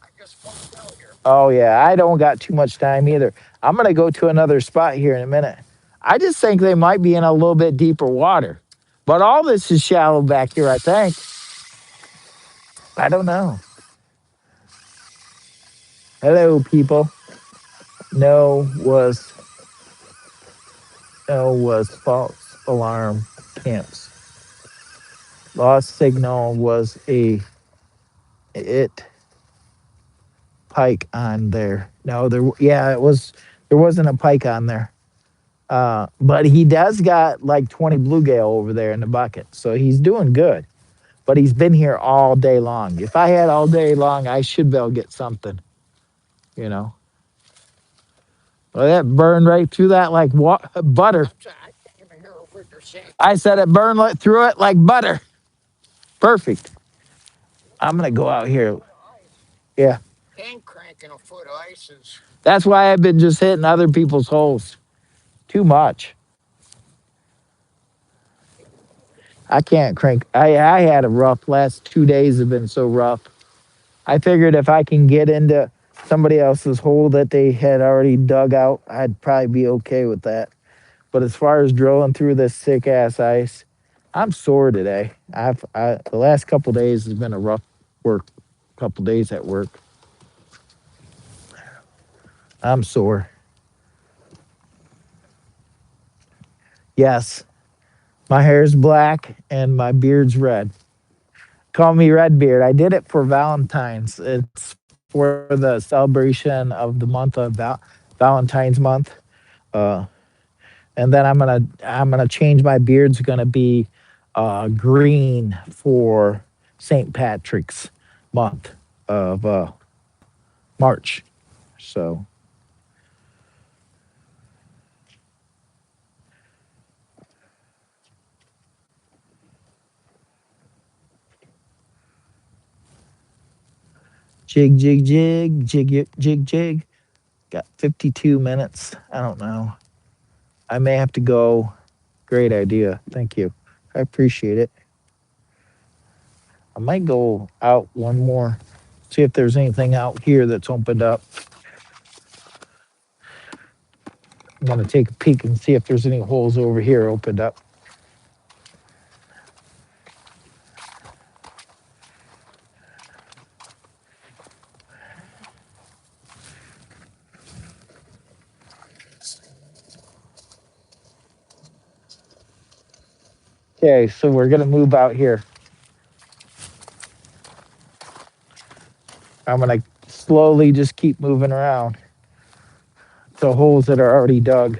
[SPEAKER 2] I just pumped out here.
[SPEAKER 1] Oh yeah, I don't got too much time either. I'm gonna go to another spot here in a minute. I just think they might be in a little bit deeper water, but all this is shallow back here. I think. I don't know. Hello, people. No was false alarm camps. Lost signal was a it pike on there. No, there. Yeah, it was. There wasn't a pike on there. But he does got like 20 bluegill over there in the bucket, so he's doing good. But he's been here all day long. If I had all day long, I should be able to get something, you know. Well, that burned right through that like butter.
[SPEAKER 2] I can't even hear a word you're saying.
[SPEAKER 1] I said it burned through it like butter. Perfect. I'm gonna go out
[SPEAKER 2] A
[SPEAKER 1] here.
[SPEAKER 2] foot of ice.
[SPEAKER 1] Yeah,
[SPEAKER 2] Hand cranking a foot of ice is.
[SPEAKER 1] that's why I've been just hitting other people's holes too much. I can't crank. I had a rough last 2 days have been so rough. I figured if I can get into somebody else's hole that they had already dug out, I'd probably be okay with that. But as far as drilling through this thick ass ice, I'm sore today. The last couple days has been a rough work. Couple days at work. I'm sore. Yes, my hair's black and my beard's red. Call me Redbeard. I did it for Valentine's. It's for the celebration of the month of Valentine's month. Uh, and then I'm gonna change my beard's gonna be green for St. Patrick's month of March. So jig jig jig jig jig jig. Got 52 minutes. I don't know. I may have to go. Great idea. Thank you. I appreciate it. I might go out one more, see if there's anything out here that's opened up. I'm gonna take a peek and see if there's any holes over here opened up. Okay, so we're gonna move out here. I'm gonna slowly just keep moving around to holes that are already dug.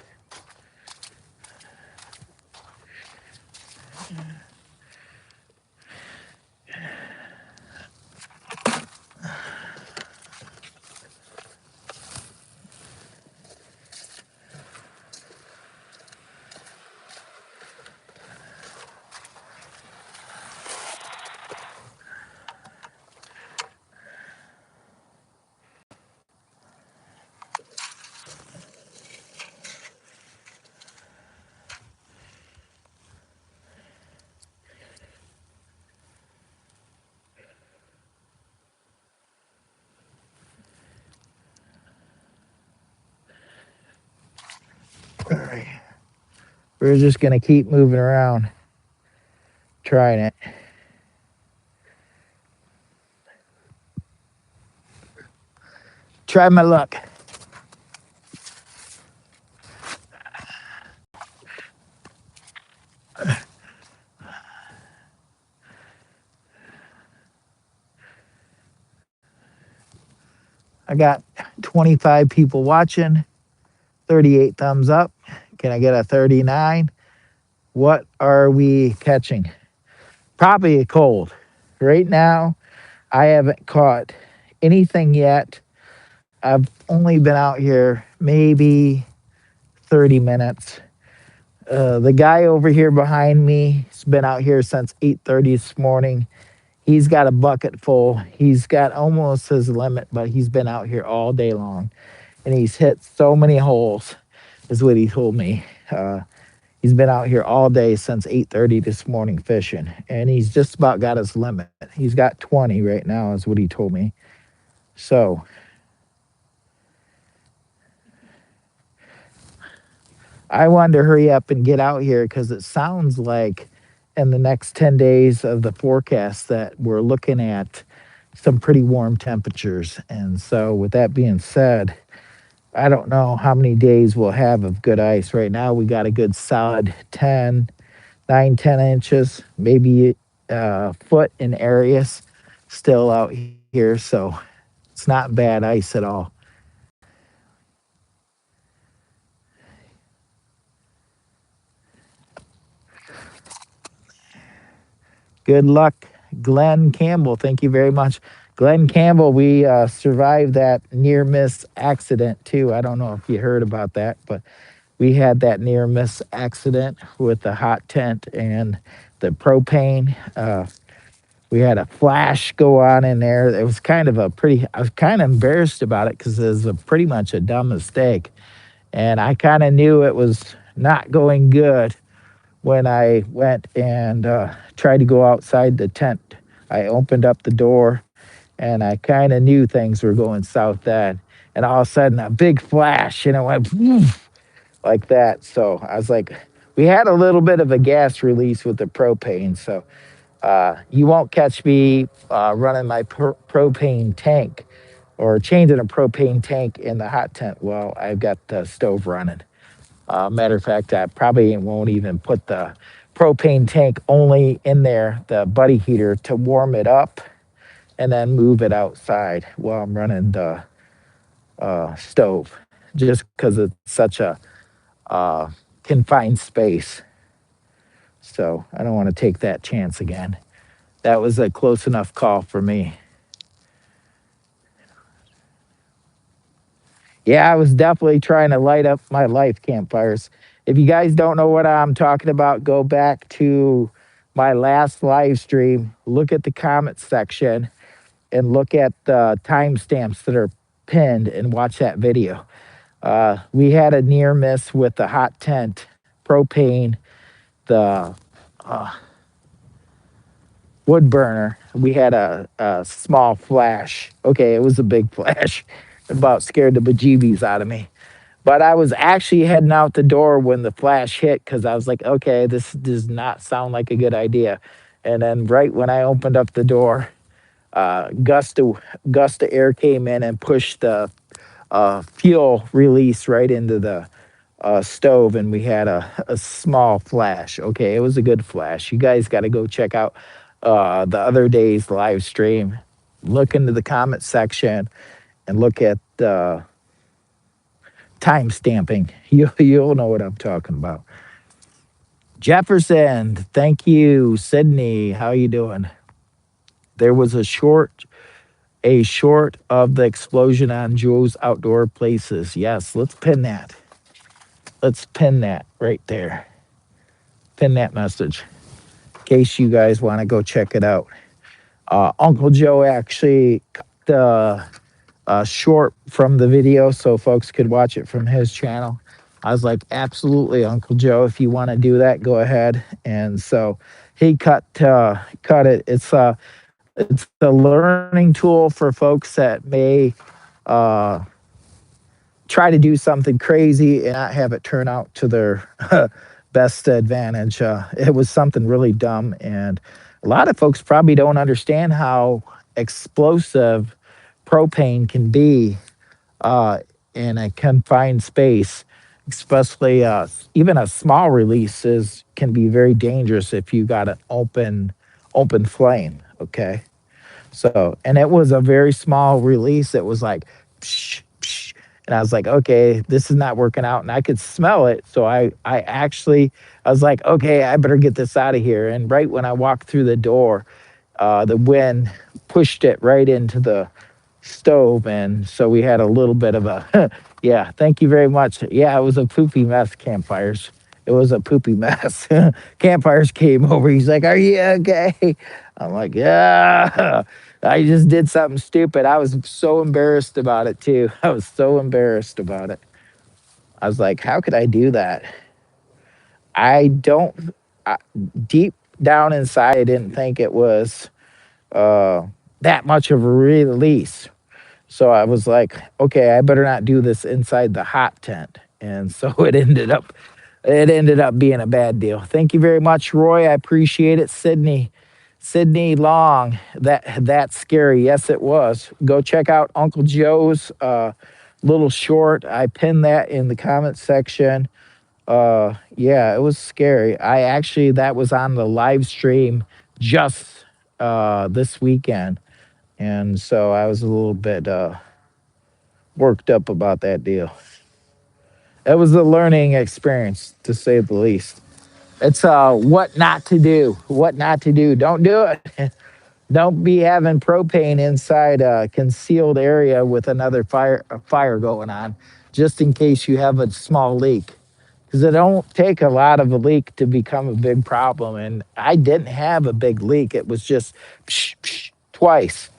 [SPEAKER 1] All right. We're just gonna keep moving around, trying it. Try my luck. I got 25 people watching, 38 thumbs up. Can I get a 39? What are we catching? Probably a cold. Right now, I haven't caught anything yet. I've only been out here maybe 30 minutes. The guy over here behind me has been out here since 8:30 this morning. He's got a bucket full. He's got almost his limit, but he's been out here all day long, and he's hit so many holes. Is what he told me. He's been out here all day since 8:30 this morning fishing, and he's just about got his limit. He's got 20 right now, is what he told me. So I wanted to hurry up and get out here because it sounds like in the next 10 days of the forecast that we're looking at some pretty warm temperatures. And so, with that being said, I don't know how many days we'll have of good ice. Right now, we got a good solid 10, 9, 10 inches, maybe a foot in areas still out here. So, it's not bad ice at all. Good luck, Glenn Campbell. Thank you very much. Glenn Campbell, we survived that near miss accident too. I don't know if you heard about that, but we had that near miss accident with the hot tent and the propane. We had a flash go on in there. It was kind of a pretty, I was kind of embarrassed about it because it was pretty much a dumb mistake. And I kind of knew it was not going good when I went and tried to go outside the tent. I opened up the door and I kind of knew things were going south then. And all of a sudden, a big flash and it went woof, like that. So I was like, we had a little bit of a gas release with the propane. So you won't catch me running my propane tank or changing a propane tank in the hot tent while I've got the stove running. Matter of fact, I probably won't even put the propane tank only in there, the buddy heater, to warm it up and then move it outside while I'm running the stove, just because it's such a uh, confined space. So I don't want to take that chance again. That was a close enough call for me. Yeah, I was definitely trying to light up my life campfires. If you guys don't know what I'm talking about, go back to my last live stream, look at the comment section, and look at the timestamps that are pinned and watch that video. We had a near miss with the hot tent, propane, the wood burner. We had a small flash. Okay, it was a big flash. About scared the bejeebies out of me. But I was actually heading out the door when the flash hit because I was like, okay, this does not sound like a good idea. And then right when I opened up the door, gust of air came in and pushed the fuel release right into the stove, and we had a small flash. Okay, it was a good flash. You guys got to go check out the other day's live stream. Look into the comment section and look at time stamping. You'll know what I'm talking about. Jefferson, thank you. Sydney, how you doing? There was a short of the explosion on Joe's Outdoor Places. Yes, let's pin that. Let's pin that right there. Pin that message in case you guys want to go check it out. Uncle Joe actually cut the short from the video so folks could watch it from his channel. I was like, absolutely, Uncle Joe, if you want to do that, go ahead. And so he cut it. It's a learning tool for folks that may uh, try to do something crazy and not have it turn out to their best advantage. It was something really dumb, and a lot of folks probably don't understand how explosive propane can be in a confined space, especially even a small release can be very dangerous if you got an open flame. Okay, so and it was a very small release. It was like, psh, psh, and I was like, okay, this is not working out, and I could smell it. So I was like, okay, I better get this out of here. And right when I walked through the door, the wind pushed it right into the stove, and so we had a little bit of a yeah. Thank you very much. Yeah, it was a poopy mess. Campfires. It was a poopy mess. Campfires came over. He's like, "Are you okay?" I'm like, "Yeah." I just did something stupid. I was so embarrassed about it too. I was so embarrassed about it. I was like, "How could I do that?" I don't. I, deep down inside, I didn't think it was uh, that much of a release. So I was like, okay, I better not do this inside the hot tent. And so it ended up being a bad deal. Thank you very much, Roy. I appreciate it. Sydney Long. That's scary. Yes, it was. Go check out Uncle Joe's little short. I pinned that in the comment section. Yeah, it was scary. I actually that was on the live stream just this weekend. And so I was a little bit worked up about that deal. It was a learning experience, to say the least. It's what not to do. What not to do. Don't do it. Don't be having propane inside a concealed area with another fire going on, just in case you have a small leak. Because it don't take a lot of a leak to become a big problem. And I didn't have a big leak. It was just psh, psh, twice,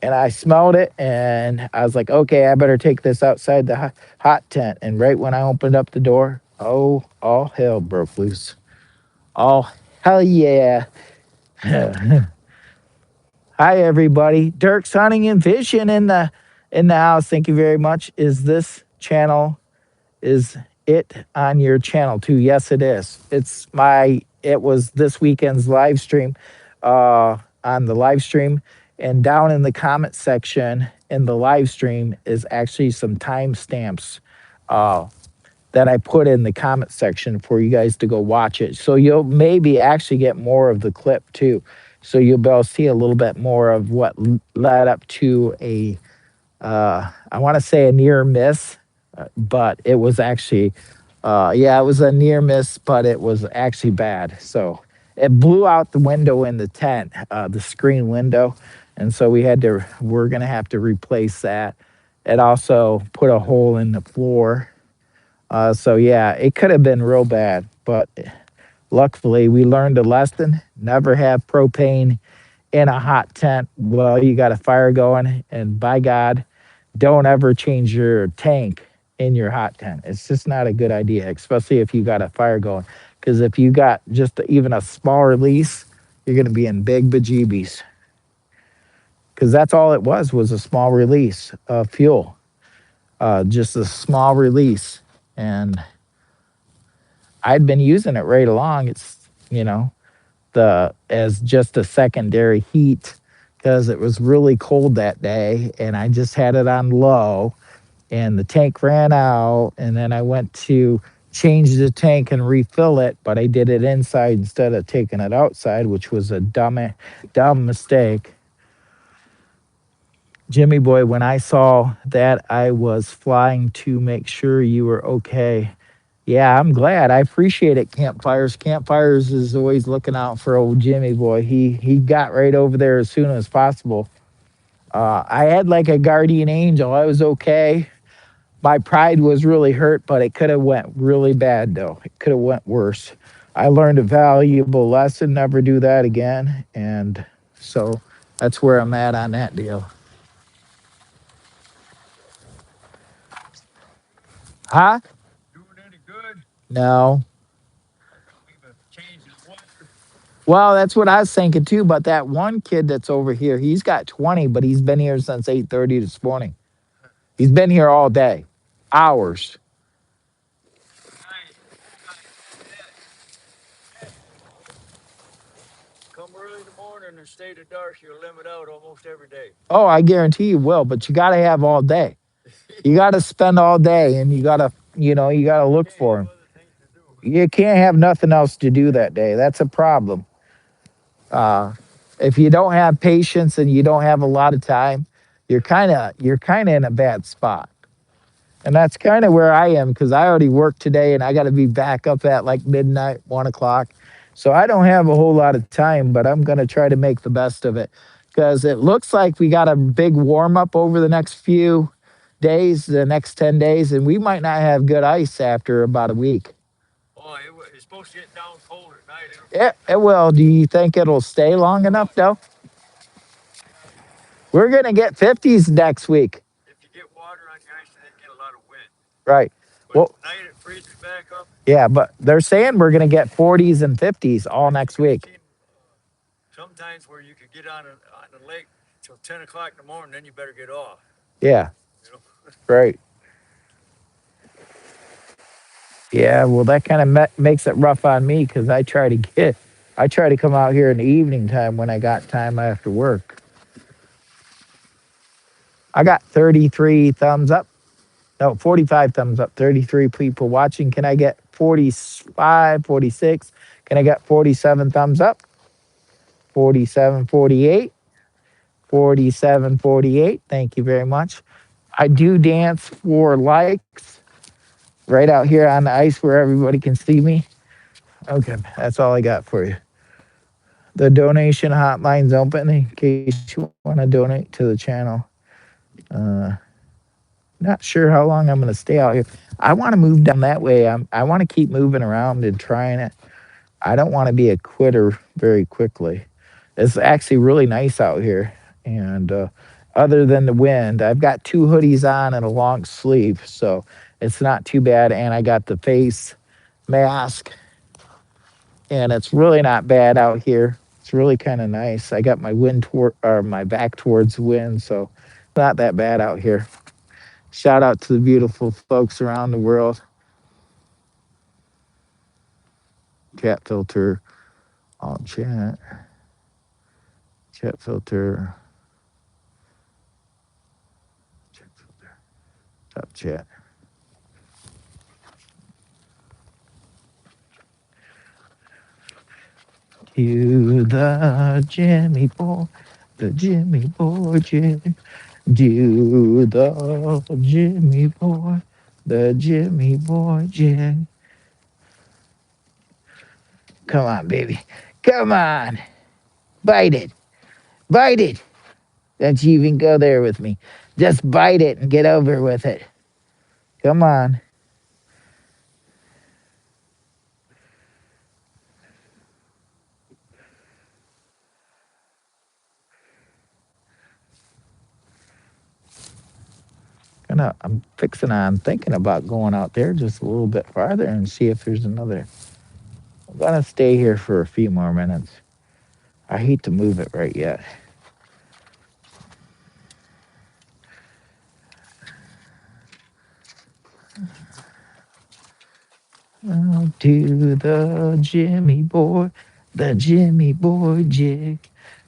[SPEAKER 1] and I smelled it, and I was like, okay, I better take this outside the hot tent. And right when I opened up the door, oh, all hell broke loose. Oh, hell yeah. Hi everybody. Dirk's Hunting and Fishing in the house. Thank you very much. Is it on your channel too? Yes, it is. It was this weekend's live stream, on the live stream. And down in the comment section in the live stream is actually some timestamps uh, that I put in the comment section for you guys to go watch it. So you'll maybe actually get more of the clip too. So you'll be able to see a little bit more of what led up to I want to say a near miss, but it was actually, yeah, it was a near miss, but it was actually bad. So it blew out the window in the tent, the screen window. And so we're going to have to replace that. It also put a hole in the floor. So yeah, it could have been real bad, but luckily we learned a lesson. Never have propane in a hot tent while you got a fire going. And by God, don't ever change your tank in your hot tent. It's just not a good idea, especially if you got a fire going. Because if you got just even a small release, you're going to be in big bejeebies. Because that's all it was a small release of fuel, just a small release. And I'd been using it right along. It's, the as just a secondary heat because it was really cold that day and I just had it on low and the tank ran out, and then I went to change the tank and refill it, but I did it inside instead of taking it outside, which was a dumb mistake. Jimmy boy, when I saw that, I was flying to make sure you were okay. Yeah, I'm glad. I appreciate it. Campfires is always looking out for old Jimmy boy. He got right over there as soon as possible. I had like a guardian angel. I was okay. My pride was really hurt, but it could have went really bad though. It could have went worse. I learned a valuable lesson. Never do that again. And so that's where I'm at on that deal. Huh? No. Well, that's what I was thinking too. But that one kid that's over here, he's got 20, but he's been here since 8:30 this morning. He's been here all day, hours. Oh, I guarantee you will. But you got to have all day. You got to spend all day, and you got to look for him. You can't have nothing else to do that day. That's a problem. Uh, if you don't have patience and you don't have a lot of time, you're kind of in a bad spot. And that's kind of where I am because I already worked today and I got to be back up at like midnight, 1 o'clock. So I don't have a whole lot of time, but I'm going to try to make the best of it. because it looks like we got a big warm up over the next few days, the next 10 days, and we might not have good ice after about a week.
[SPEAKER 3] Oh, it's supposed to get down cold at night.
[SPEAKER 1] It will. Do you think it'll stay long enough, though? We're going to get 50s next week.
[SPEAKER 3] If you get water on the ice, then get a lot of wind.
[SPEAKER 1] Right.
[SPEAKER 3] But
[SPEAKER 1] Well,
[SPEAKER 3] at night it freezes back up.
[SPEAKER 1] yeah, but they're saying we're going to get 40s and 50s all next
[SPEAKER 3] I've
[SPEAKER 1] week.
[SPEAKER 3] seen sometimes where you could get on the lake till 10 o'clock in the morning, then you better get off.
[SPEAKER 1] Yeah,
[SPEAKER 3] You know.
[SPEAKER 1] right. Yeah, well, that kind of makes it rough on me because I try to come out here in the evening time when I got time after work. I got 33 thumbs up. No, 45 thumbs up, 33 people watching. Can I get 45, 46? Can I get 47 thumbs up? 47, 48, 47, 48. Thank you very much. I do dance for likes right out here on the ice where everybody can see me. Okay, that's all I got for you. The donation hotline's open in case you want to donate to the channel. Uh, Not sure how long I'm going to stay out here. I want to move down that way. I want to keep moving around and trying it. I don't want to be a quitter very quickly. It's actually really nice out here. And other than the wind, I've got two hoodies on and a long sleeve. So it's not too bad. And I got the face mask. And it's really not bad out here. It's really kind of nice. I got my my back towards the wind. So not that bad out here. Shout out to the beautiful folks around the world. Chat filter on chat. Chat filter. Chat filter. Top chat. You the Jimmy boy. The Jimmy boy Jimmy. Do the Jimmy boy. The Jimmy boy Jimmy. Come on, baby. Come on. Bite it. Bite it. Don't you even go there with me. Just bite it and get over with it. Come on. I'm fixing on thinking about going out there just a little bit farther and see if there's another. I'm gonna stay here for a few more minutes. I hate to move it right yet. Oh, to the Jimmy boy, the Jimmy boy jig.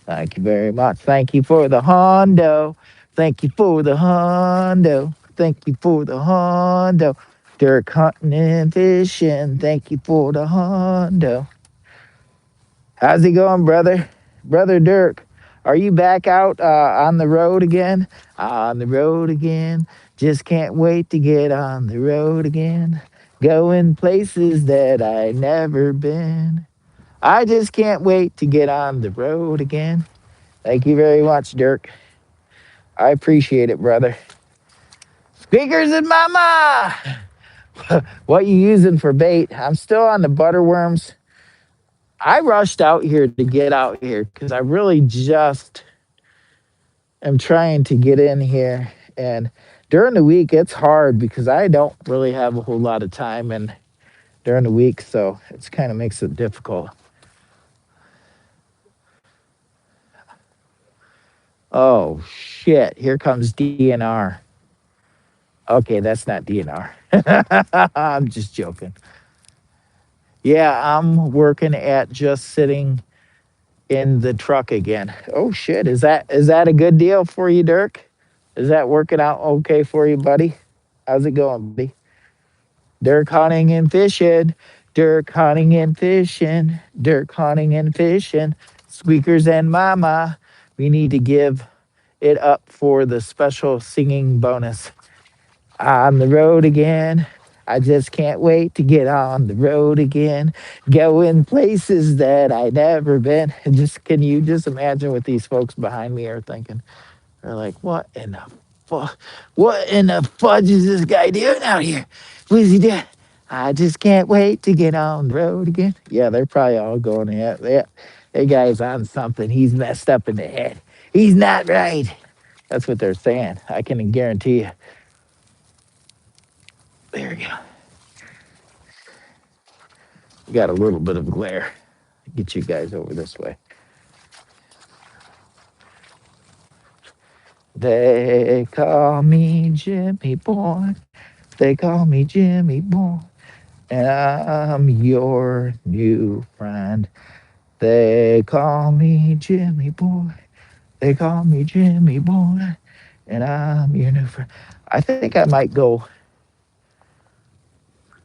[SPEAKER 1] Thank you very much. Thank you for the Hondo. Thank you for the Hondo. Thank you for the Hondo. Dirk hunting and fishing. Thank you for the Hondo. How's it going, brother? Brother Dirk, are you back out on the road again? On the road again. Just can't wait to get on the road again. Going places that I never been. I just can't wait to get on the road again. Thank you very much, Dirk. I appreciate it, brother. Speakers and mama! What you using for bait? I'm still on the butterworms. I rushed out here to get out here because I really just am trying to get in here. And during the week, it's hard because I don't really have a whole lot of time and during the week, so it kind of makes it difficult. Oh shit! Here comes DNR. Okay, that's not DNR. I'm just joking. Yeah, I'm working at just sitting in the truck again. Oh shit! Is that a good deal for you, Dirk? Is that working out okay for you, buddy? How's it going, buddy? Dirk hunting and fishing. Dirk hunting and fishing. Dirk hunting and fishing. Squeakers and mama. We need to give it up for the special singing bonus. On the road again. I just can't wait to get on the road again, going places that I never been. And just can you just imagine what these folks behind me are thinking? They're like, fu- what in the fudge is this guy doing out here? What is he doing? I just can't wait to get on the road again. Yeah, they're probably all going, that guy's on something. He's messed up in the head. He's not right. That's what they're saying. I can guarantee you. There we go. We got a little bit of glare. Get you guys over this way. They call me Jimmy Boy. They call me Jimmy Boy. And I'm your new friend. They call me Jimmy Boy. They call me Jimmy Boy. And I'm your new friend. I think I might go.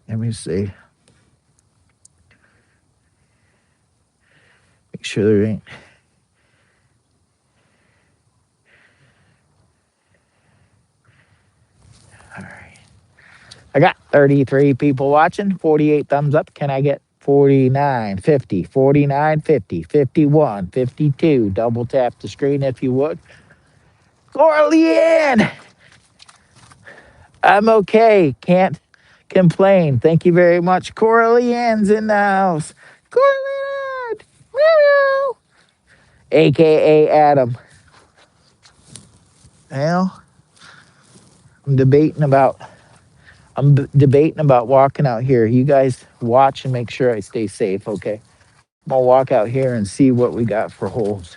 [SPEAKER 1] Let me see. Make sure there ain't. All right. I got 33 people watching, 48 thumbs up. Can I get 49, 50, 49, 50, 51, 52? Double tap the screen if you would. Corleanne, I'm okay. Can't complain. Thank you very much. Corleanne's in the house. Corleanne, meow, AKA Adam. Well, I'm debating about debating about walking out here. You guys watch and make sure I stay safe, okay? I'm gonna walk out here and see what we got for holes.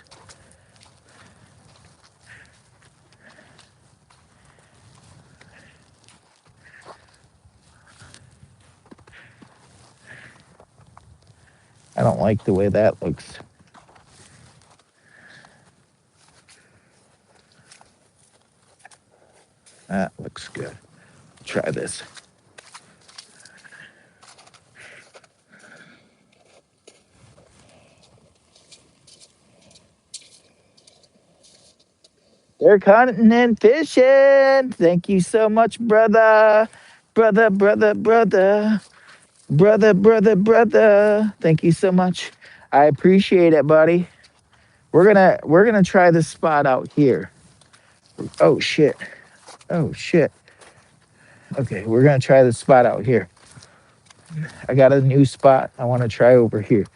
[SPEAKER 1] I don't like the way that looks. That looks good. Try this. They're hunting and fishing. Thank you so much, brother. Brother, brother, brother. Brother, brother, brother. Thank you so much. I appreciate it, buddy. We're gonna try this spot out here. Oh shit. Oh shit. Okay, we're gonna try this spot out here. I got a new spot I want to try over here.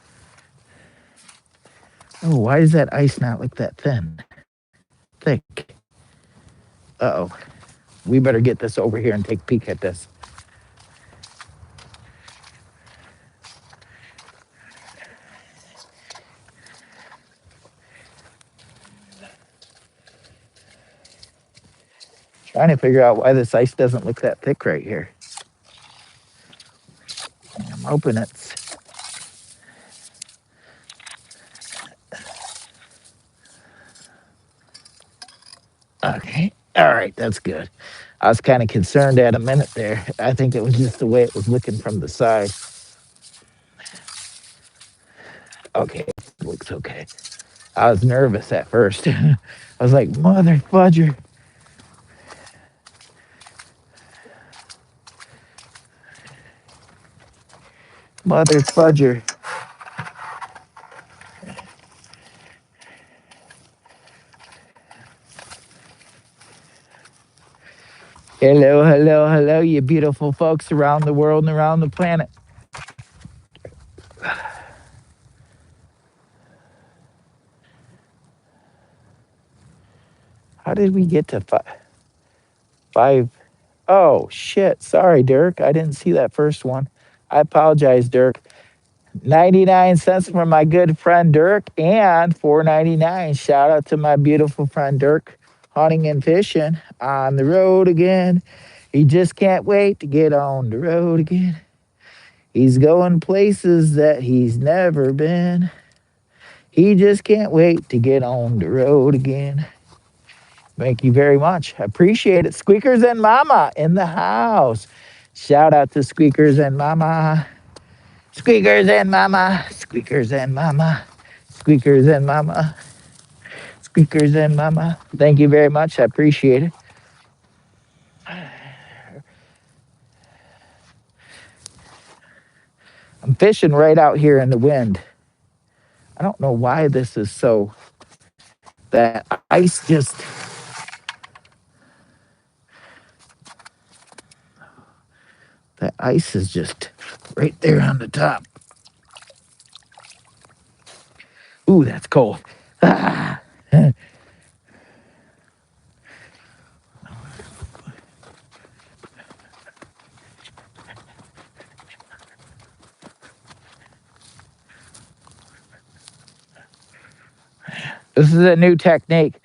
[SPEAKER 1] Oh, why does that ice not look that thin? Thick. Uh-oh. We better get this over here and take a peek at this. Trying to figure out why this ice doesn't look that thick right here. I'm hoping it's. Okay. All right, that's good. I was kind of concerned at a minute there. I think it was just the way it was looking from the side. Okay, it looks okay. I was nervous at first. I was like, mother fudger. Mother fudger. Hello, hello, hello, you beautiful folks around the world and around the planet. How did we get to five? Oh, shit. Sorry, Dirk. I didn't see that first one. I apologize, Dirk. 99 cents from my good friend Dirk and 4.99. Shout out to my beautiful friend Dirk, hunting and fishing on the road again. He just can't wait to get on the road again. He's going places that he's never been. He just can't wait to get on the road again. Thank you very much. I appreciate it. Squeakers and Mama in the house. Shout out to Squeakers and Mama. Squeakers and Mama. Squeakers and Mama. Squeakers and Mama. Squeakers and Mama. Thank you very much. I appreciate it. I'm fishing right out here in the wind. I don't know why this is so. That ice just. That ice is just right there on the top. Ooh, that's cold. Ah. This is a new technique.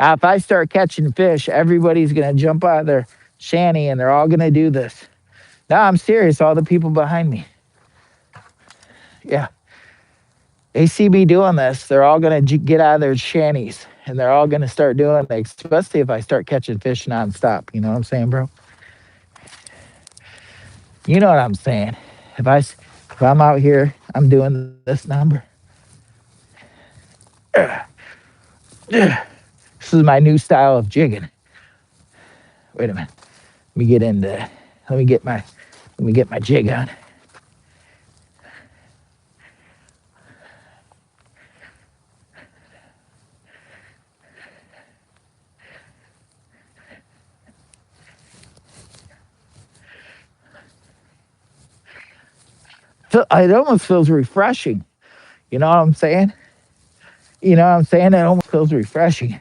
[SPEAKER 1] If I start catching fish, everybody's going to jump out of their shanty and they're all going to do this. No, I'm serious. All the people behind me. Yeah. They see me doing this. They're all going to get out of their shanties and they're all going to start doing it, especially if I start catching fish nonstop. You know what I'm saying, bro? You know what I'm saying. If I'm out here, I'm doing this number. This is my new style of jigging. Wait a minute. Let me get into. Let me get my jig on. It almost feels refreshing. You know what I'm saying? You know what I'm saying? It almost feels refreshing.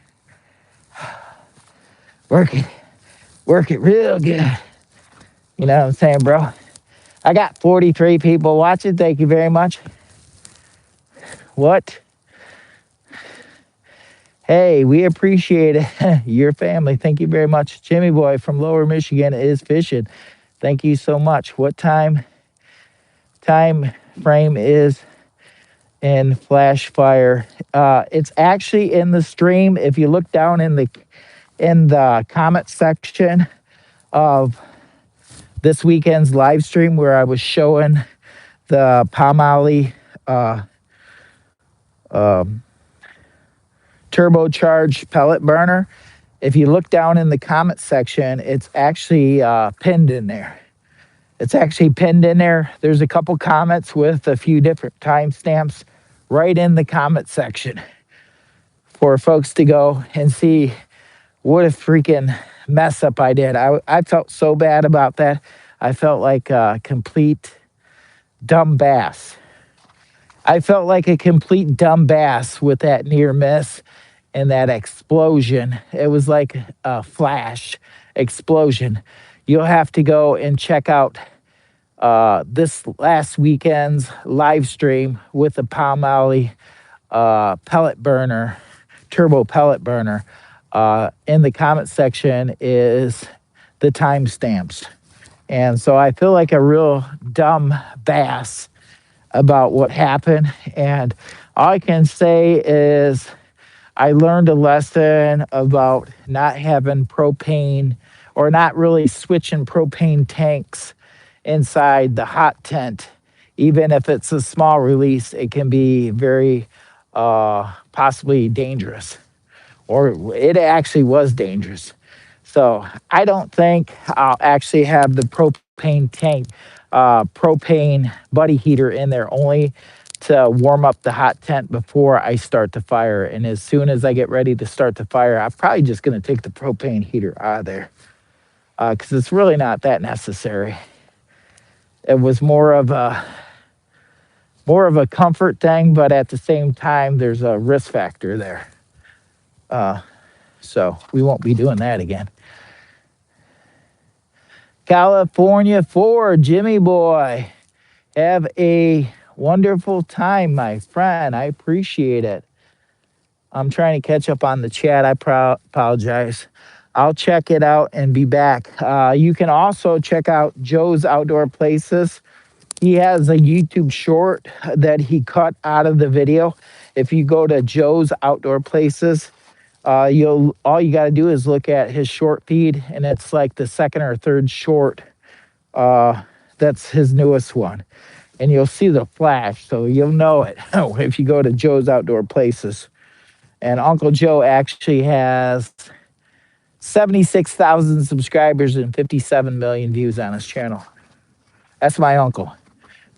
[SPEAKER 1] Work it. Work it real good. You know what I'm saying, bro? I got 43 people watching. Thank you very much. What? Hey, we appreciate it. Your family. Thank you very much. Jimmy Boy from Lower Michigan is fishing. Thank you so much. What time frame is in Flash Fire? It's actually in the stream. If you look down in the comment section of this weekend's live stream where I was showing the Palmolive turbocharged pellet burner. If you look down in the comment section, it's actually pinned in there. It's actually pinned in there. There's a couple comments with a few different timestamps right in the comment section for folks to go and see what a freaking mess up I did. I felt so bad about that. I felt like a complete dumb bass. I felt like a complete dumb bass with that near miss and that explosion. It was like a flash explosion. You'll have to go and check out this last weekend's live stream with the Palmolive pellet burner, turbo pellet burner. In the comment section is the timestamps. And so I feel like a real dumb bass about what happened. And all I can say is I learned a lesson about not having propane or not really switching propane tanks inside the hot tent. Even if it's a small release, it can be very possibly dangerous, or it actually was dangerous. So I don't think I'll actually have the propane tank, propane buddy heater in there only to warm up the hot tent before I start the fire. And as soon as I get ready to start the fire, I'm probably just going to take the propane heater out of there because it's really not that necessary. It was more of a comfort thing, but at the same time, there's a risk factor there. So we won't be doing that again. California 4, Jimmy Boy. Have a wonderful time, my friend. I appreciate it. I'm trying to catch up on the chat. I apologize. I'll check it out and be back. You can also check out Joe's Outdoor Places. He has a YouTube short that he cut out of the video. If you go to Joe's Outdoor Places, all you got to do is look at his short feed, and it's like the second or third short. That's his newest one, and you'll see the flash, so you'll know it if you go to Joe's Outdoor Places. And Uncle Joe actually has 76,000 subscribers and 57 million views on his channel. That's my uncle.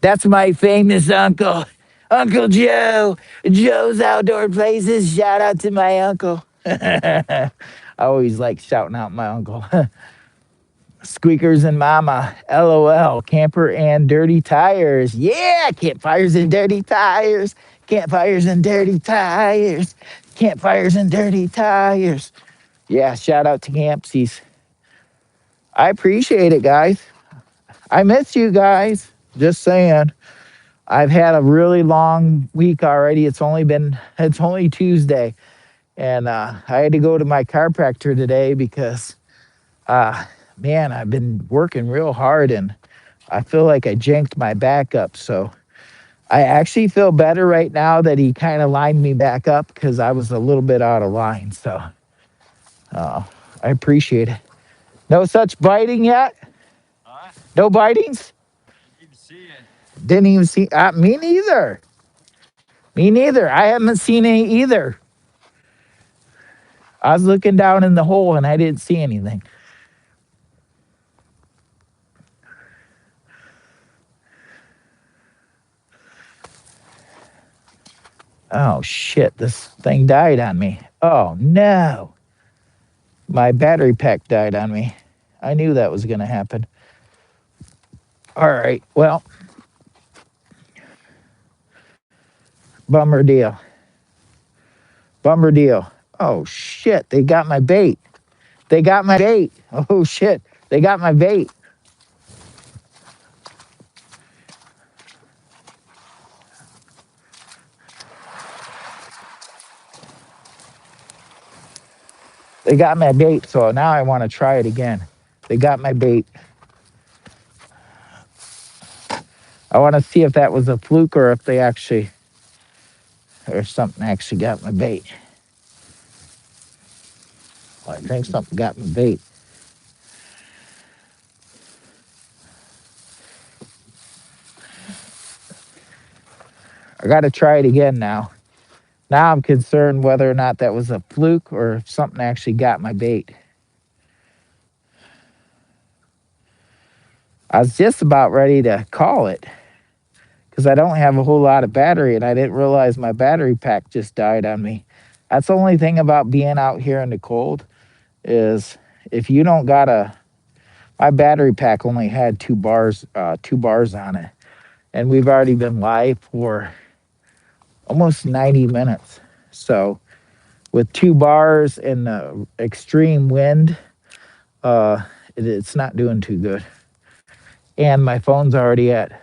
[SPEAKER 1] That's my famous uncle, Uncle Joe. Joe's Outdoor Places. Shout out to my uncle. I always like shouting out my uncle. Squeakers and Mama, LOL, camper and dirty tires. Yeah, campfires and dirty tires. Campfires and dirty tires. Campfires and dirty tires. Yeah, shout out to Campsies. I appreciate it, guys. I miss you guys. Just saying. I've had a really long week already. It's only Tuesday. And I had to go to my chiropractor today because, uh, man, I've been working real hard and I feel like I janked my back up. So I actually feel better right now that he kind of lined me back up because I was a little bit out of line. So I appreciate it. No such biting yet?
[SPEAKER 3] Huh?
[SPEAKER 1] No bitings?
[SPEAKER 3] Didn't even see it.
[SPEAKER 1] Didn't even see. Me neither. Me neither. I haven't seen any either. I was looking down in the hole and I didn't see anything. Oh shit, this thing died on me. Oh no. My battery pack died on me. I knew that was going to happen. All right, well, bummer deal. Bummer deal. Oh shit, they got my bait. They got my bait. Oh shit, they got my bait. They got my bait, so now I want to try it again. They got my bait. I want to see if that was a fluke or if they actually, or something actually got my bait. Well, I think something got my bait. I got to try it again now. Now I'm concerned whether or not that was a fluke or if something actually got my bait. I was just about ready to call it because I don't have a whole lot of battery and I didn't realize my battery pack just died on me. That's the only thing about being out here in the cold is if you don't got my battery pack only had two bars on it. And we've already been live for almost 90 minutes. So with 2 bars and the extreme wind, it's not doing too good. And my phone's already at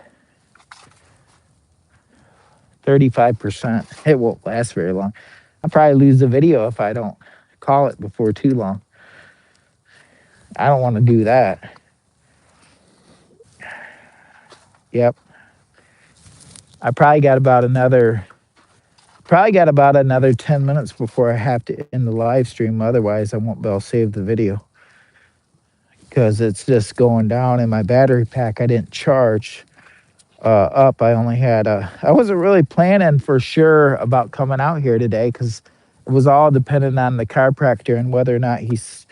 [SPEAKER 1] 35%. It won't last very long. I'll probably lose the video if I don't call it before too long. I don't want to do that. Yep. I probably got about another 10 minutes before I have to end the live stream. Otherwise, I won't be able to save the video because it's just going down in my battery pack. I didn't charge up. I only had I wasn't really planning for sure about coming out here today because it was all dependent on the chiropractor and whether or not he's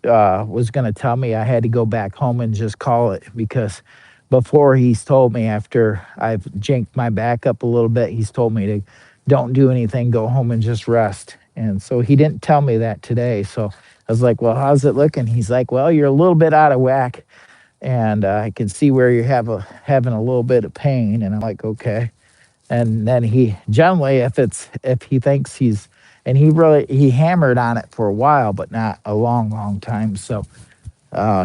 [SPEAKER 1] was going to tell me I had to go back home and just call it because before he's told me after I've janked my back up a little bit, he's told me to don't do anything, go home and just rest. And so he didn't tell me that today. So I was like, well, how's it looking? He's like, well, you're a little bit out of whack and I can see where you're having a little bit of pain. And I'm like, okay. And then he generally, if he thinks he's, and he hammered on it for a while, but not a long time. So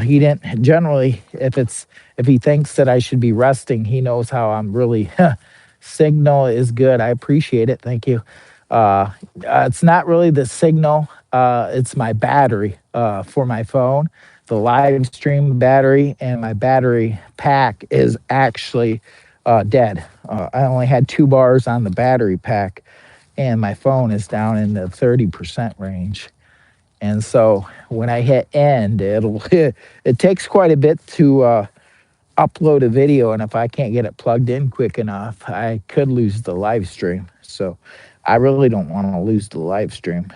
[SPEAKER 1] he didn't generally, if he thinks that I should be resting, he knows how I'm really. Signal is good. I appreciate it. Thank you. It's not really the signal. It's my battery for my phone. The live stream battery and my battery pack is actually dead. I only had 2 bars on the battery pack, and my phone is down in the 30% range. And so when I hit end, it takes quite a bit to upload a video, and if I can't get it plugged in quick enough, I could lose the live stream. So I really don't want to lose the live stream.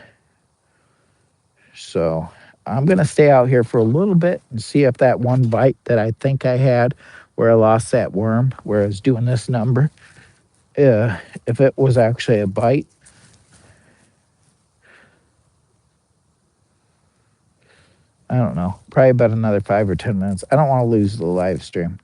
[SPEAKER 1] So I'm going to stay out here for a little bit and see if that one bite that I think I had where I lost that worm, where I was doing this number. If it was actually a bite, I don't know, probably about another 5 or 10 minutes. I don't want to lose the live stream.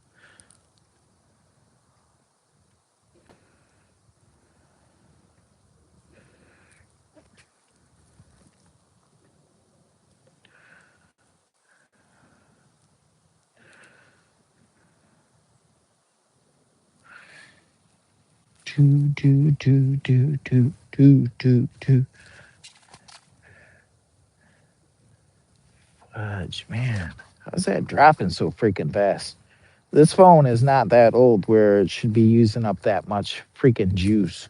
[SPEAKER 1] Do. Fudge, man. How's that dropping so freaking fast? This phone is not that old where it should be using up that much freaking juice.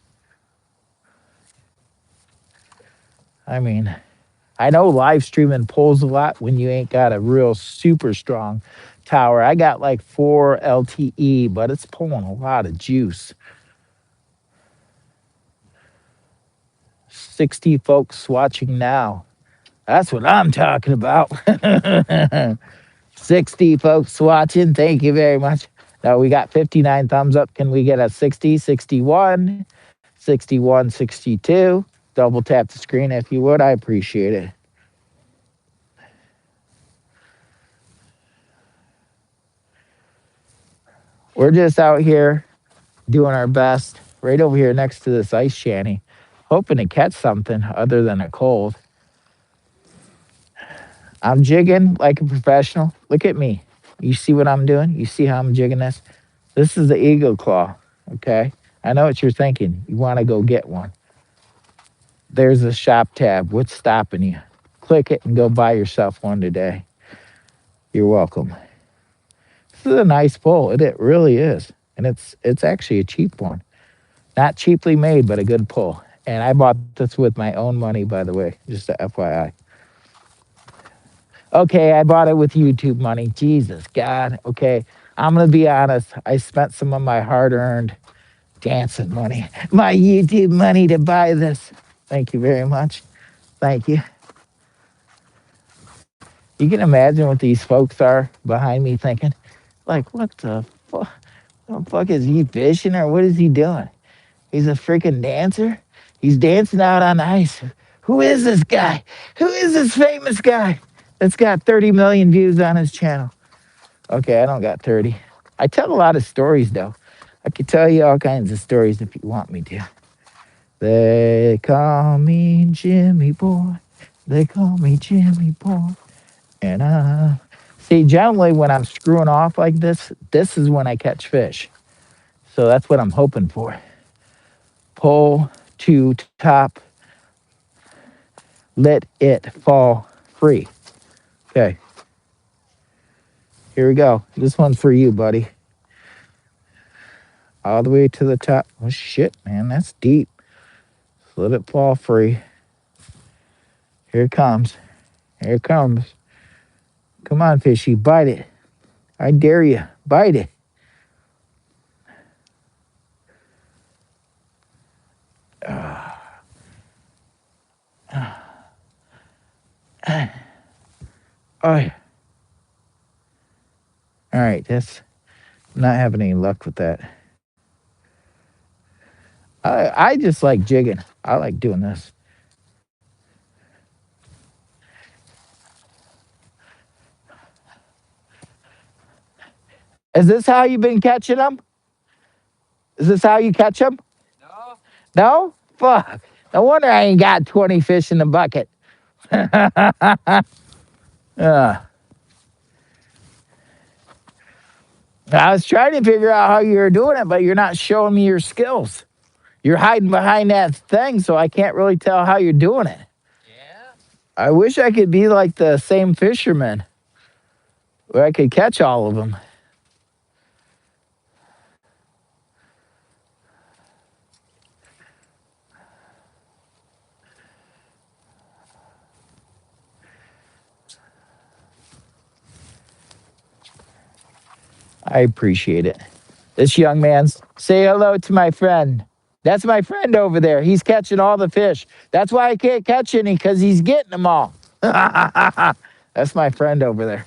[SPEAKER 1] I mean, I know live streaming pulls a lot when you ain't got a real super strong tower. I got like 4 LTE, but it's pulling a lot of juice. 60 folks watching now. That's what I'm talking about. 60 folks watching. Thank you very much. Now we got 59 thumbs up. Can we get a 60, 61, 61, 62? Double tap the screen if you would. I appreciate it. We're just out here doing our best right over here next to this ice shanty, hoping to catch something other than a cold. I'm jigging like a professional. Look at me. You see what I'm doing? You see how I'm jigging this? This is the eagle claw, okay? I know what you're thinking. You want to go get one. There's a shop tab. What's stopping you? Click it and go buy yourself one today. You're welcome. This is a nice pull. It really is. And it's actually a cheap one. Not cheaply made, but a good pull. And I bought this with my own money, by the way, just a FYI. Okay, I bought it with YouTube money. Jesus, God. Okay, I'm going to be honest. I spent some of my hard earned dancing money, my YouTube money to buy this. Thank you very much. Thank you. You can imagine what these folks are behind me thinking, like, what the fuck? What the fuck is he fishing or what is he doing? He's a freaking dancer. He's dancing out on ice. Who is this guy? Who is this famous guy that's got 30 million views on his channel? Okay, I don't got 30. I tell a lot of stories though. I could tell you all kinds of stories if you want me to. They call me Jimmy Boy. They call me Jimmy Boy. And see, generally when I'm screwing off like this is when I catch fish. So that's what I'm hoping for. Pull to top, let it fall free. Okay. Here we go. This one's for you, buddy. All the way to the top. Oh, shit, man. That's deep. Let it fall free. Here it comes. Here it comes. Come on, fishy. Bite it. I dare you. Bite it. Oh. All right. That's not having any luck with that. I just like jigging. I like doing this. Is this how you've been catching them? Is this how you catch them?
[SPEAKER 3] No.
[SPEAKER 1] No? Fuck. No wonder I ain't got 20 fish in the bucket. I was trying to figure out how you're doing it, but you're not showing me your skills. You're hiding behind that thing, so I can't really tell how you're doing it.
[SPEAKER 3] Yeah.
[SPEAKER 1] I wish I could be like the same fisherman where I could catch all of them. I appreciate it. This young man's say hello to my friend. That's my friend over there. He's catching all the fish. That's why I can't catch any because he's getting them all. That's my friend over there.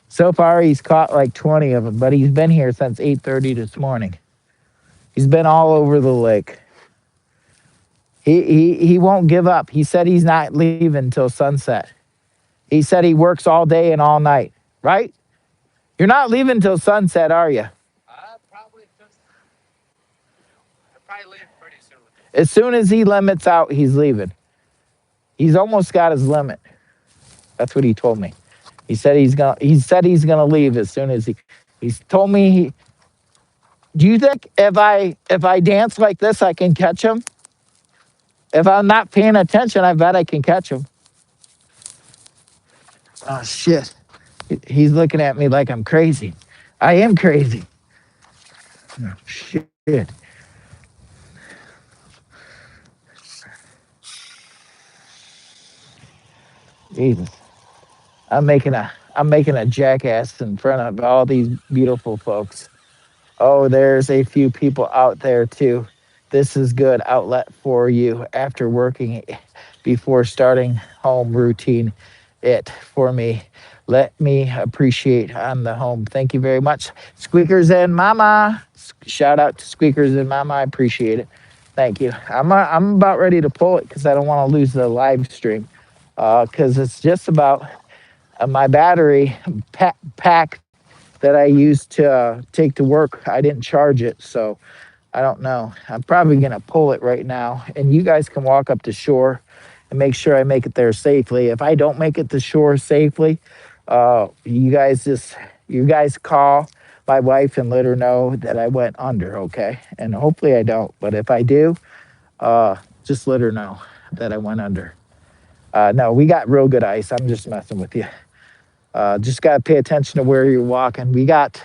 [SPEAKER 1] So far, he's caught like 20 of them, but he's been here since 8:30 this morning. He's been all over the lake. He won't give up. He said he's not leaving until sunset. He said he works all day and all night, right? You're not leaving until sunset, are you?
[SPEAKER 3] Probably just, I probably leave pretty soon.
[SPEAKER 1] As soon as he limits out, he's leaving. He's almost got his limit. That's what he told me. He said he's gonna leave as soon as he's told me do you think if I dance like this I can catch him? If I'm not paying attention, I bet I can catch him. Oh shit. He's looking at me like I'm crazy. I am crazy. Oh, shit. Jesus. I'm making a jackass in front of all these beautiful folks. Oh, there's a few people out there too. This is good outlet for you after working before starting home routine. It for me. Let me appreciate on the home. Thank you very much. Squeakers and Mama. Shout out to Squeakers and Mama. I appreciate it. Thank you. I'm about ready to pull it because I don't want to lose the live stream. Because it's just about my battery pack that I used to take to work. I didn't charge it, so I don't know. I'm probably gonna pull it right now, and you guys can walk up to shore and make sure I make it there safely. If I don't make it to shore safely, you guys call my wife and let her know that I went under, okay? And hopefully I don't, but if I do, just let her know that I went under. No, we got real good ice. I'm just messing with you. Just got to pay attention to where you're walking. We got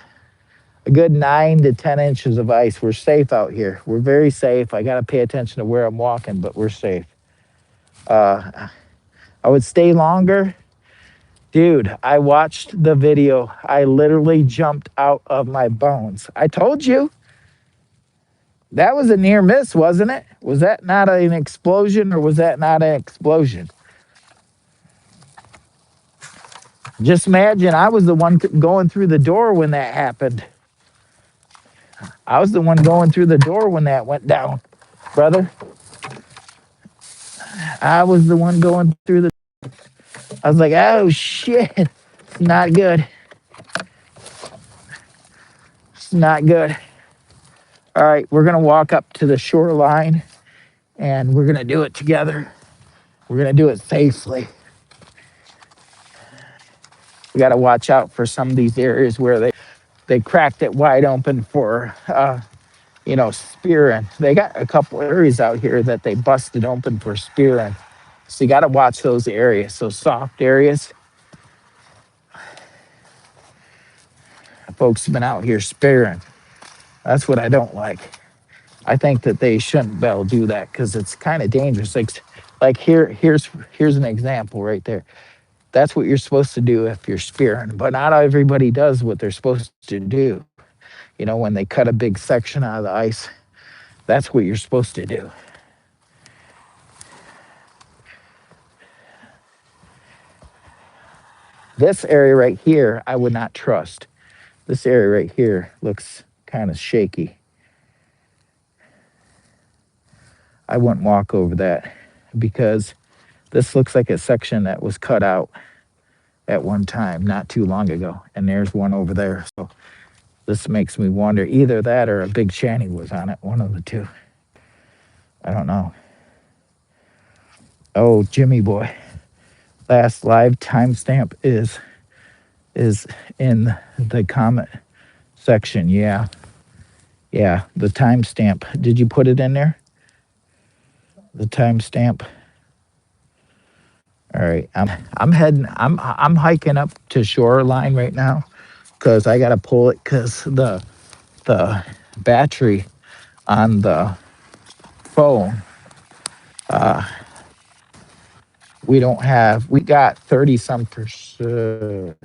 [SPEAKER 1] a good 9 to 10 inches of ice. We're safe out here. We're very safe. I got to pay attention to where I'm walking, but we're safe. I would stay longer. Dude, I watched the video. I literally jumped out of my bones. I told you that was a near miss, wasn't it? Was that not an explosion or was that not an explosion? Just imagine I was the one going through the door when that happened. I was the one going through the door when that went down, brother. I was the one going through the. I was like, oh shit, it's not good. It's not good. All right, we're gonna walk up to the shoreline, and we're gonna do it together. We're gonna do it safely. We got to watch out for some of these areas where they cracked it wide open for spearing. They got a couple areas out here that they busted open for spearing. So you got to watch those areas, those soft areas. Folks have been out here spearing. That's what I don't like. I think that they shouldn't be able to do that because it's kind of dangerous. Like here's an example right there. That's what you're supposed to do if you're spearing, but not everybody does what they're supposed to do. When they cut a big section out of the ice, that's what you're supposed to do. This area right here, I would not trust. This area right here looks kind of shaky. I wouldn't walk over that because this looks like a section that was cut out at one time, not too long ago. And there's one over there. So this makes me wonder either that or a big shanty was on it, one of the two. I don't know. Oh, Jimmy boy. Last live timestamp is in the comment section. Yeah. Yeah, the timestamp. Did you put it in there? The timestamp. All right. I'm heading I'm hiking up to shoreline right now cuz I got to pull it cuz the battery on the phone we got 30 some percent.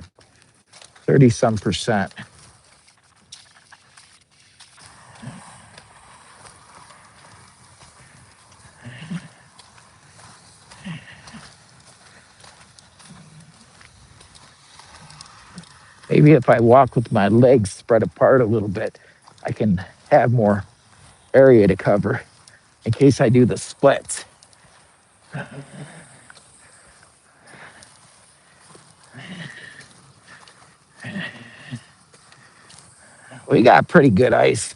[SPEAKER 1] maybe if I walk with my legs spread apart a little bit, I can have more area to cover in case I do the splits. We got pretty good ice.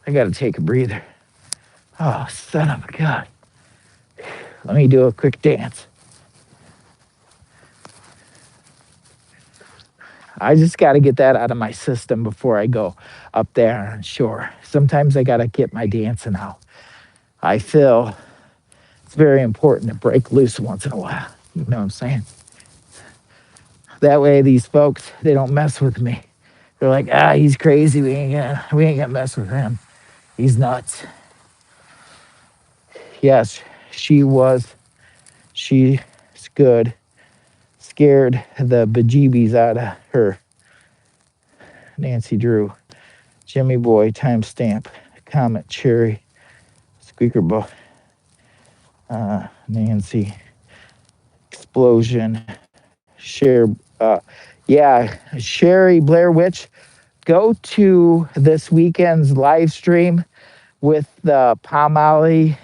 [SPEAKER 1] I got to take a breather. Oh, son of a god. Let me do a quick dance. I just got to get that out of my system before I go up there on shore. Sometimes I got to get my dancing out. I feel it's very important to break loose once in a while. You know what I'm saying? That way, these folks, they don't mess with me. They're like, he's crazy. We ain't gonna mess with him. He's nuts. Yes, she was. She's good. Scared the bejeebies out of her. Nancy Drew, Jimmy Boy, timestamp, Comet Cherry, Squeaker Boy, Nancy, Explosion, Share. Yeah, Sherry Blair Witch. Go to this weekend's live stream with the Palmolive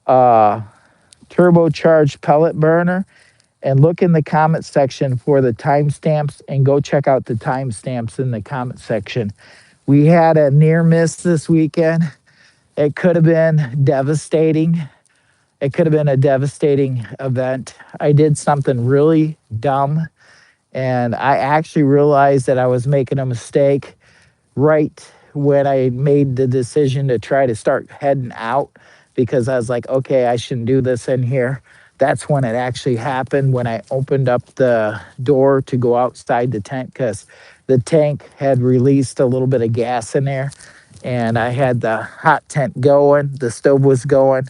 [SPEAKER 1] turbocharged pellet burner and look in the comment section for the timestamps and go check out the timestamps in the comment section. We had a near miss this weekend. It could have been devastating. It could have been a devastating event. I did something really dumb and I actually realized that I was making a mistake right when I made the decision to try to start heading out because I was like, okay, I shouldn't do this in here. That's when it actually happened when I opened up the door to go outside the tent because the tank had released a little bit of gas in there and I had the hot tent going, the stove was going,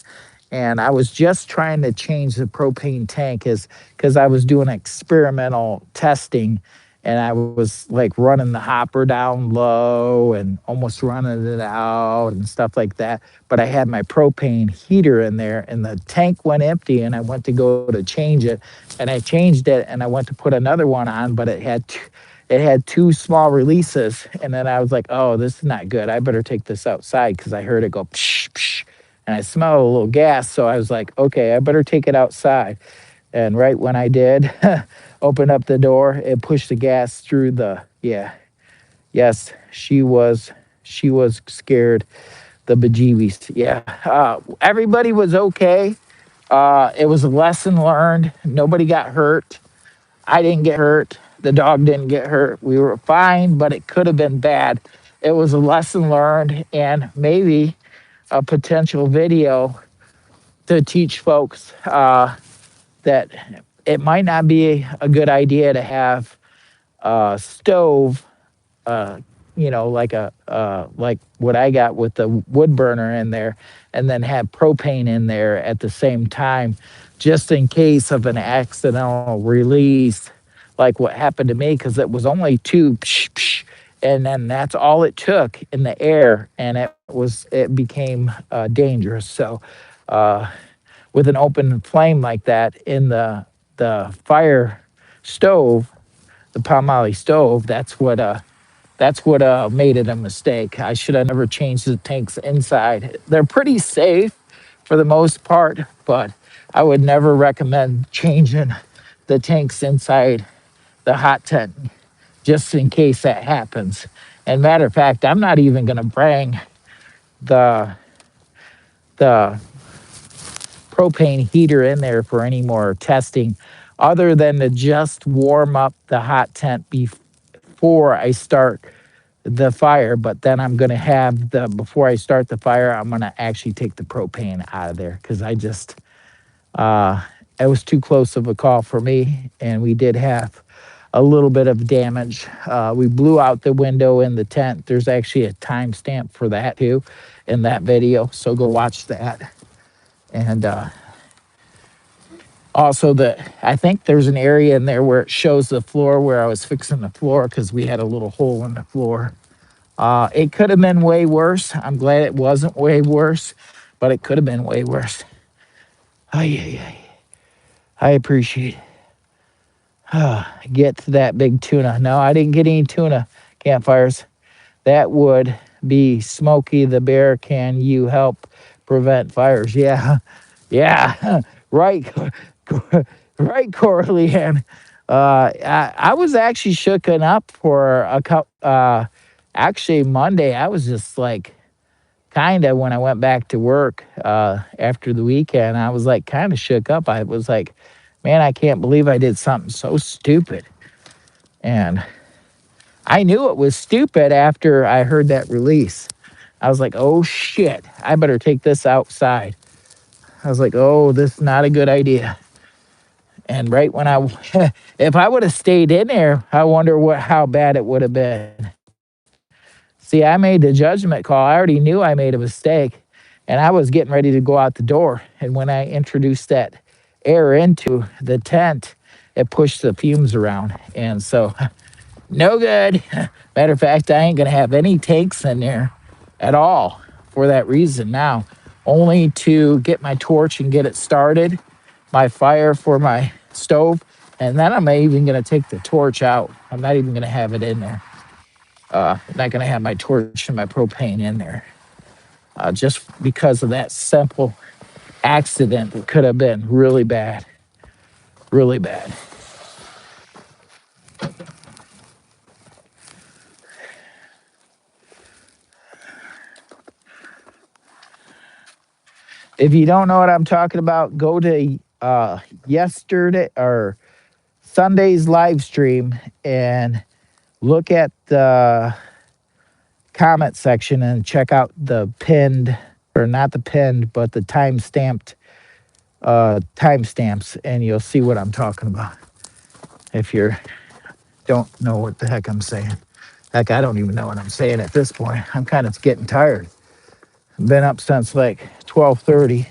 [SPEAKER 1] and I was just trying to change the propane tank because I was doing experimental testing and I was like running the hopper down low and almost running it out and stuff like that. But I had my propane heater in there and the tank went empty and I went to go to change it and I changed it and I went to put another one on, but it had two small releases and then I was like, oh, this is not good. I better take this outside because I heard it go psh, psh, and I smelled a little gas. So I was like, okay, I better take it outside. And right when I did open up the door, it pushed the gas through the, yeah, yes, she was scared, the bejeebies. Yeah. Everybody was okay. It was a lesson learned. Nobody got hurt. I didn't get hurt. The dog didn't get hurt. We were fine, but it could have been bad. It was a lesson learned and maybe a potential video to teach folks that it might not be a good idea to have a stove, uh, like what I got with the wood burner in there, and then have propane in there at the same time, just in case of an accidental release, like what happened to me, because it was only two, psh, psh, and then that's all it took in the air, and it became dangerous. So. With an open flame like that in the fire stove, the Palmolive stove, that's what made it a mistake. I should have never changed the tanks inside. They're pretty safe for the most part, but I would never recommend changing the tanks inside the hot tent just in case that happens. And matter of fact, I'm not even going to bring the the propane heater in there for any more testing other than to just warm up the hot tent before I start the fire. But then I'm going to have before I start the fire, I'm going to actually take the propane out of there because uh, it was too close of a call for me. And we did have a little bit of damage. We blew out the window in the tent. There's actually a timestamp for that too in that video. So go watch that. And also, I think there's an area in there where it shows the floor where I was fixing the floor because we had a little hole in the floor. It could have been way worse. I'm glad it wasn't way worse, but it could have been way worse. Ay, ay, ay. I appreciate it. get to that big tuna. No, I didn't get any tuna campfires. That would be Smokey the Bear. Can you help prevent fires? Yeah, yeah, right, right, Coralie Ann. I was actually shooken up for a couple. Actually, Monday, I was just like, kind of when I went back to work after the weekend, I was like, kind of shook up. I was like, man, I can't believe I did something so stupid. And I knew it was stupid after I heard that release. I was like, oh shit, I better take this outside. I was like, oh, this is not a good idea. And right when I, if I would have stayed in there, I wonder how bad it would have been. See, I made the judgment call. I already knew I made a mistake, and I was getting ready to go out the door. And when I introduced that air into the tent, it pushed the fumes around. And so, no good. Matter of fact, I ain't going to have any tanks in there at all for that reason now, only to get my torch and get it started, my fire for my stove. And then I'm even going to take the torch out. I'm not even going to have it in there. I'm not going to have my torch and my propane in there just because of that simple accident that could have been really bad, really bad. If you don't know what I'm talking about, go to yesterday or Sunday's live stream and look at the comment section and check out the pinned, or not the pinned, but the timestamps, and you'll see what I'm talking about. If you don't know what the heck I'm saying, heck, I don't even know what I'm saying at this point. I'm kind of getting tired. I've been up since like 12:30.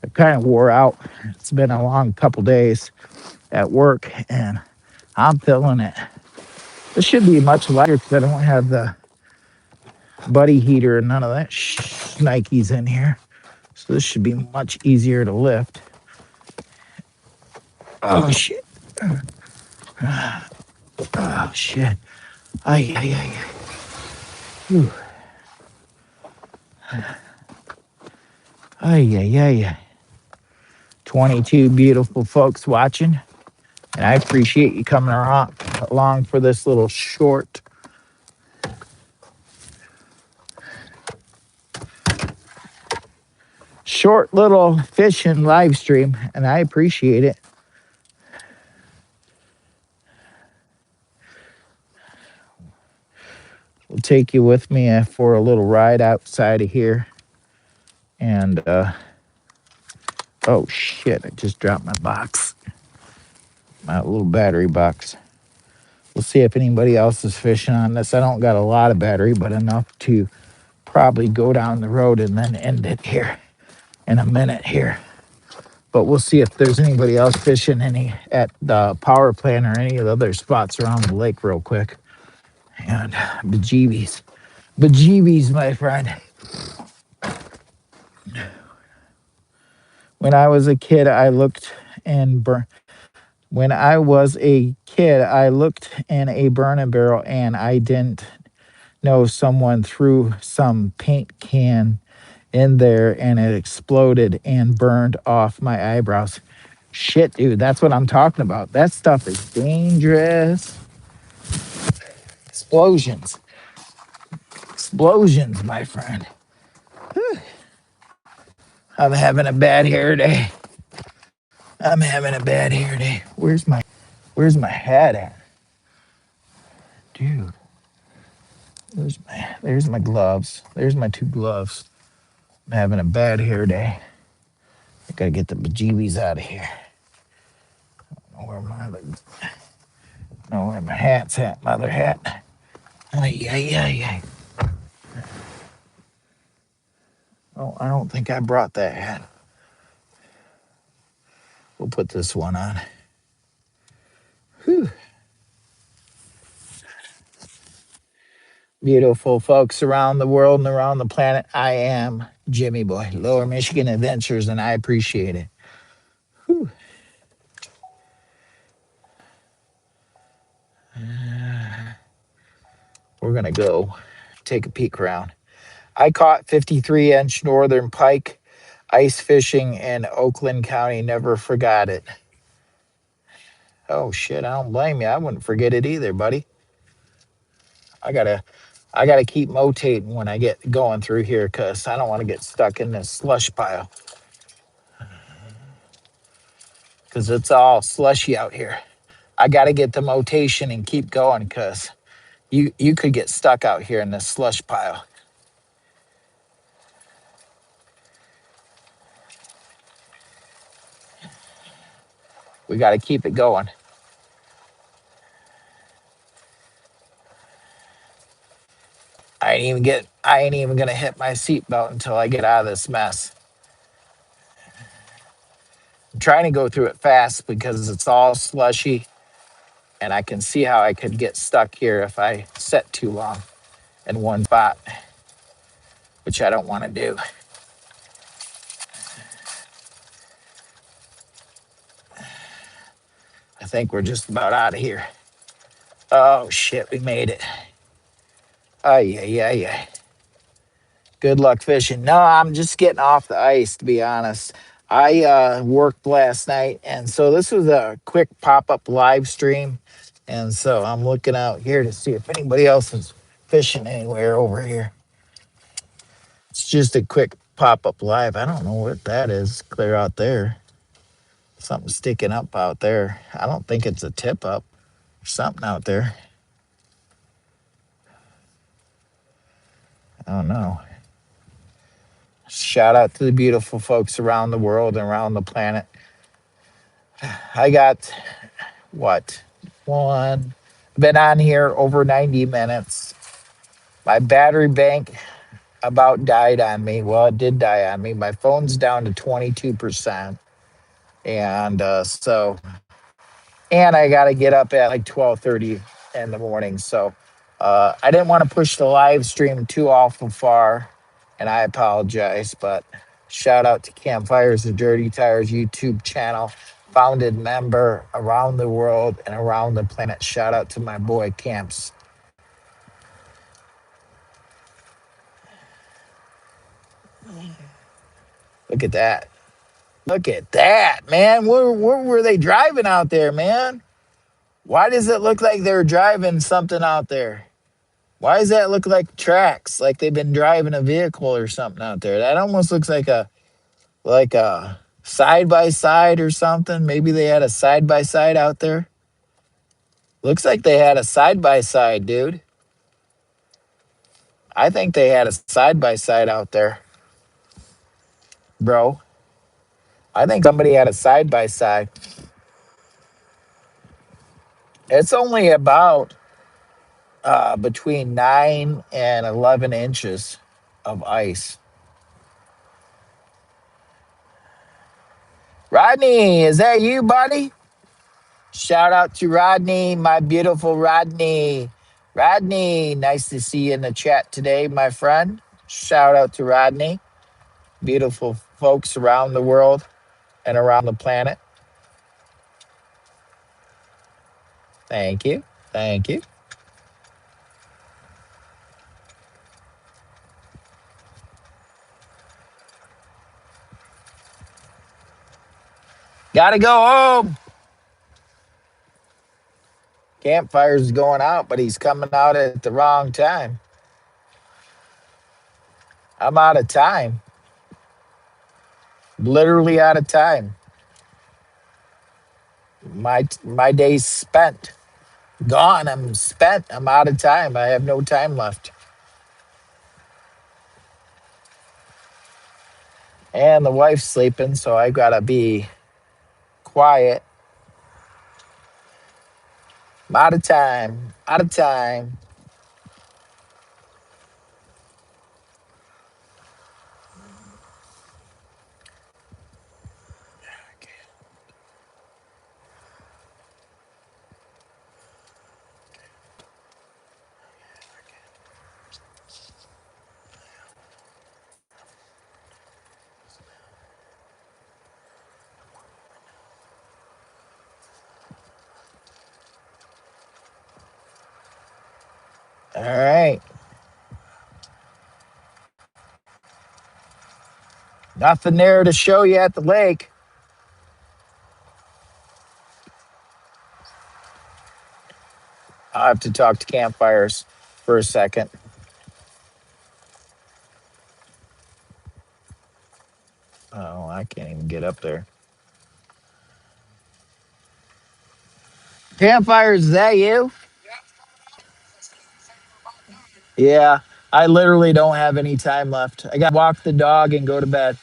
[SPEAKER 1] I kind of wore out. It's been a long couple days at work, and I'm feeling it. This should be much lighter because I don't have the buddy heater and none of that Nikes in here. So this should be much easier to lift. Oh shit. Oh shit. Ay, ay, ay. Whew. Ay, ay, ay. 22 beautiful folks watching. And I appreciate you coming along for this little short little fishing live stream, and I appreciate it. We'll take you with me for a little ride outside of here. And oh shit, I just dropped my box, my little battery box. We'll see if anybody else is fishing on this. I don't got a lot of battery, but enough to probably go down the road and then end it here in a minute here. But we'll see if there's anybody else fishing any at the power plant or any of the other spots around the lake real quick. And bejeebies, my friend. When I was a kid, I looked and When I was a kid, I looked in a burning barrel and I didn't know someone threw some paint can in there and it exploded and burned off my eyebrows. Shit, dude, that's what I'm talking about. That stuff is dangerous. Explosions. Explosions, my friend. I'm having a bad hair day. I'm having a bad hair day. Where's my hat at? Dude. There's my gloves. There's my two gloves. I'm having a bad hair day. I gotta get the bejeebies out of here. I don't know where my hat's at, my other hat. Ay, ay, ay, ay. Oh, I don't think I brought that hat. We'll put this one on. Whew. Beautiful folks around the world and around the planet. I am Jimmy Boy, Lower Michigan Adventures, and I appreciate it. Whew. We're going to go take a peek around. I caught 53-inch northern pike ice fishing in Oakland County. Never forgot it. Oh shit, I don't blame you. I wouldn't forget it either, buddy. I gotta I gotta keep motating when I get going through here because I don't want to get stuck in this slush pile because it's all slushy out here. I gotta get the motation and keep going because you could get stuck out here in this slush pile. We gotta keep it going. I ain't even gonna hit my seatbelt until I get out of this mess. I'm trying to go through it fast because it's all slushy and I can see how I could get stuck here if I sit too long in one spot, which I don't want to do. I think we're just about out of here. Oh shit, we made it. Oh yeah. Good luck fishing. No, I'm just getting off the ice to be honest. I worked last night, and so this was a quick pop-up live stream, and so I'm looking out here to see if anybody else is fishing anywhere over here. It's just a quick pop-up live. I don't know what that is. Clear out there. Something sticking up out there. I don't think it's a tip up. There's something out there. I don't know. Shout out to the beautiful folks around the world and around the planet. I got what? One. Been on here over 90 minutes. My battery bank about died on me. Well, it did die on me. My phone's down to 22%. And and I got to get up at like 12:30 in the morning. So I didn't want to push the live stream too awful far, and I apologize. But shout out to Campfires the Dirty Tires YouTube channel, founded member around the world and around the planet. Shout out to my boy Camps. Look at that. Look at that, man. Where were they driving out there, man? Why does it look like they're driving something out there? Why does that look like tracks? Like they've been driving a vehicle or something out there. That almost looks like a side by side or something. Maybe they had a side by side out there. Looks like they had a side by side, dude. I think they had a side by side out there, bro. I think somebody had a side by side. It's only about between 9 and 11 inches of ice. Rodney, is that you, buddy? Shout out to Rodney, my beautiful Rodney. Rodney, nice to see you in the chat today, my friend. Shout out to Rodney. Beautiful folks around the world and around the planet. Thank you. Thank you. Gotta go home. Campfire's going out, but he's coming out at the wrong time. I'm out of time. Literally out of time. My day's spent. Gone. I'm spent. I'm out of time. I have no time left. And the wife's sleeping, so I gotta be quiet. I'm out of time. Out of time. All right. Nothing there to show you at the lake. I'll have to talk to campfires for a second. Oh, I can't even get up there. Campfires, is that you? Yeah, I literally don't have any time left. I got to walk the dog and go to bed.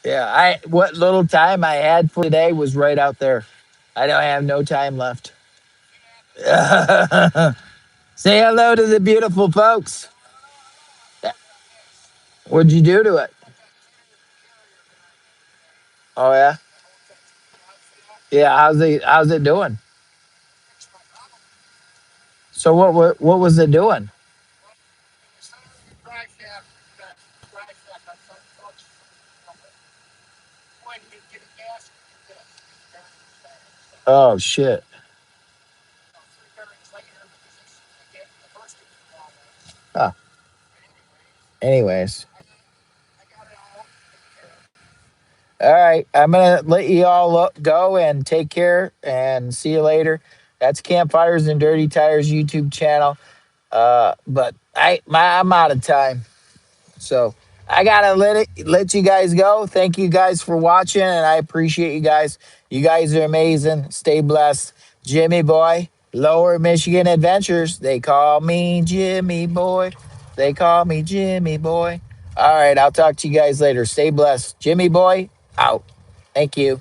[SPEAKER 1] Yeah, I what little time I had for today was right out there. I don't have no time left. Say hello to the beautiful folks. What'd you do to it? Oh yeah, yeah. How's it doing? So what was it doing? Oh shit. Oh, anyways. All right, I'm gonna let you all go and take care and see you later. That's Campfires and Dirty Tires YouTube channel. But I'm out of time. So I gotta let you guys go. Thank you guys for watching, and I appreciate you guys. You guys are amazing. Stay blessed, Jimmy Boy. Lower Michigan Adventures. They call me Jimmy Boy. They call me Jimmy Boy. All right, I'll talk to you guys later. Stay blessed, Jimmy Boy. Out. Thank you.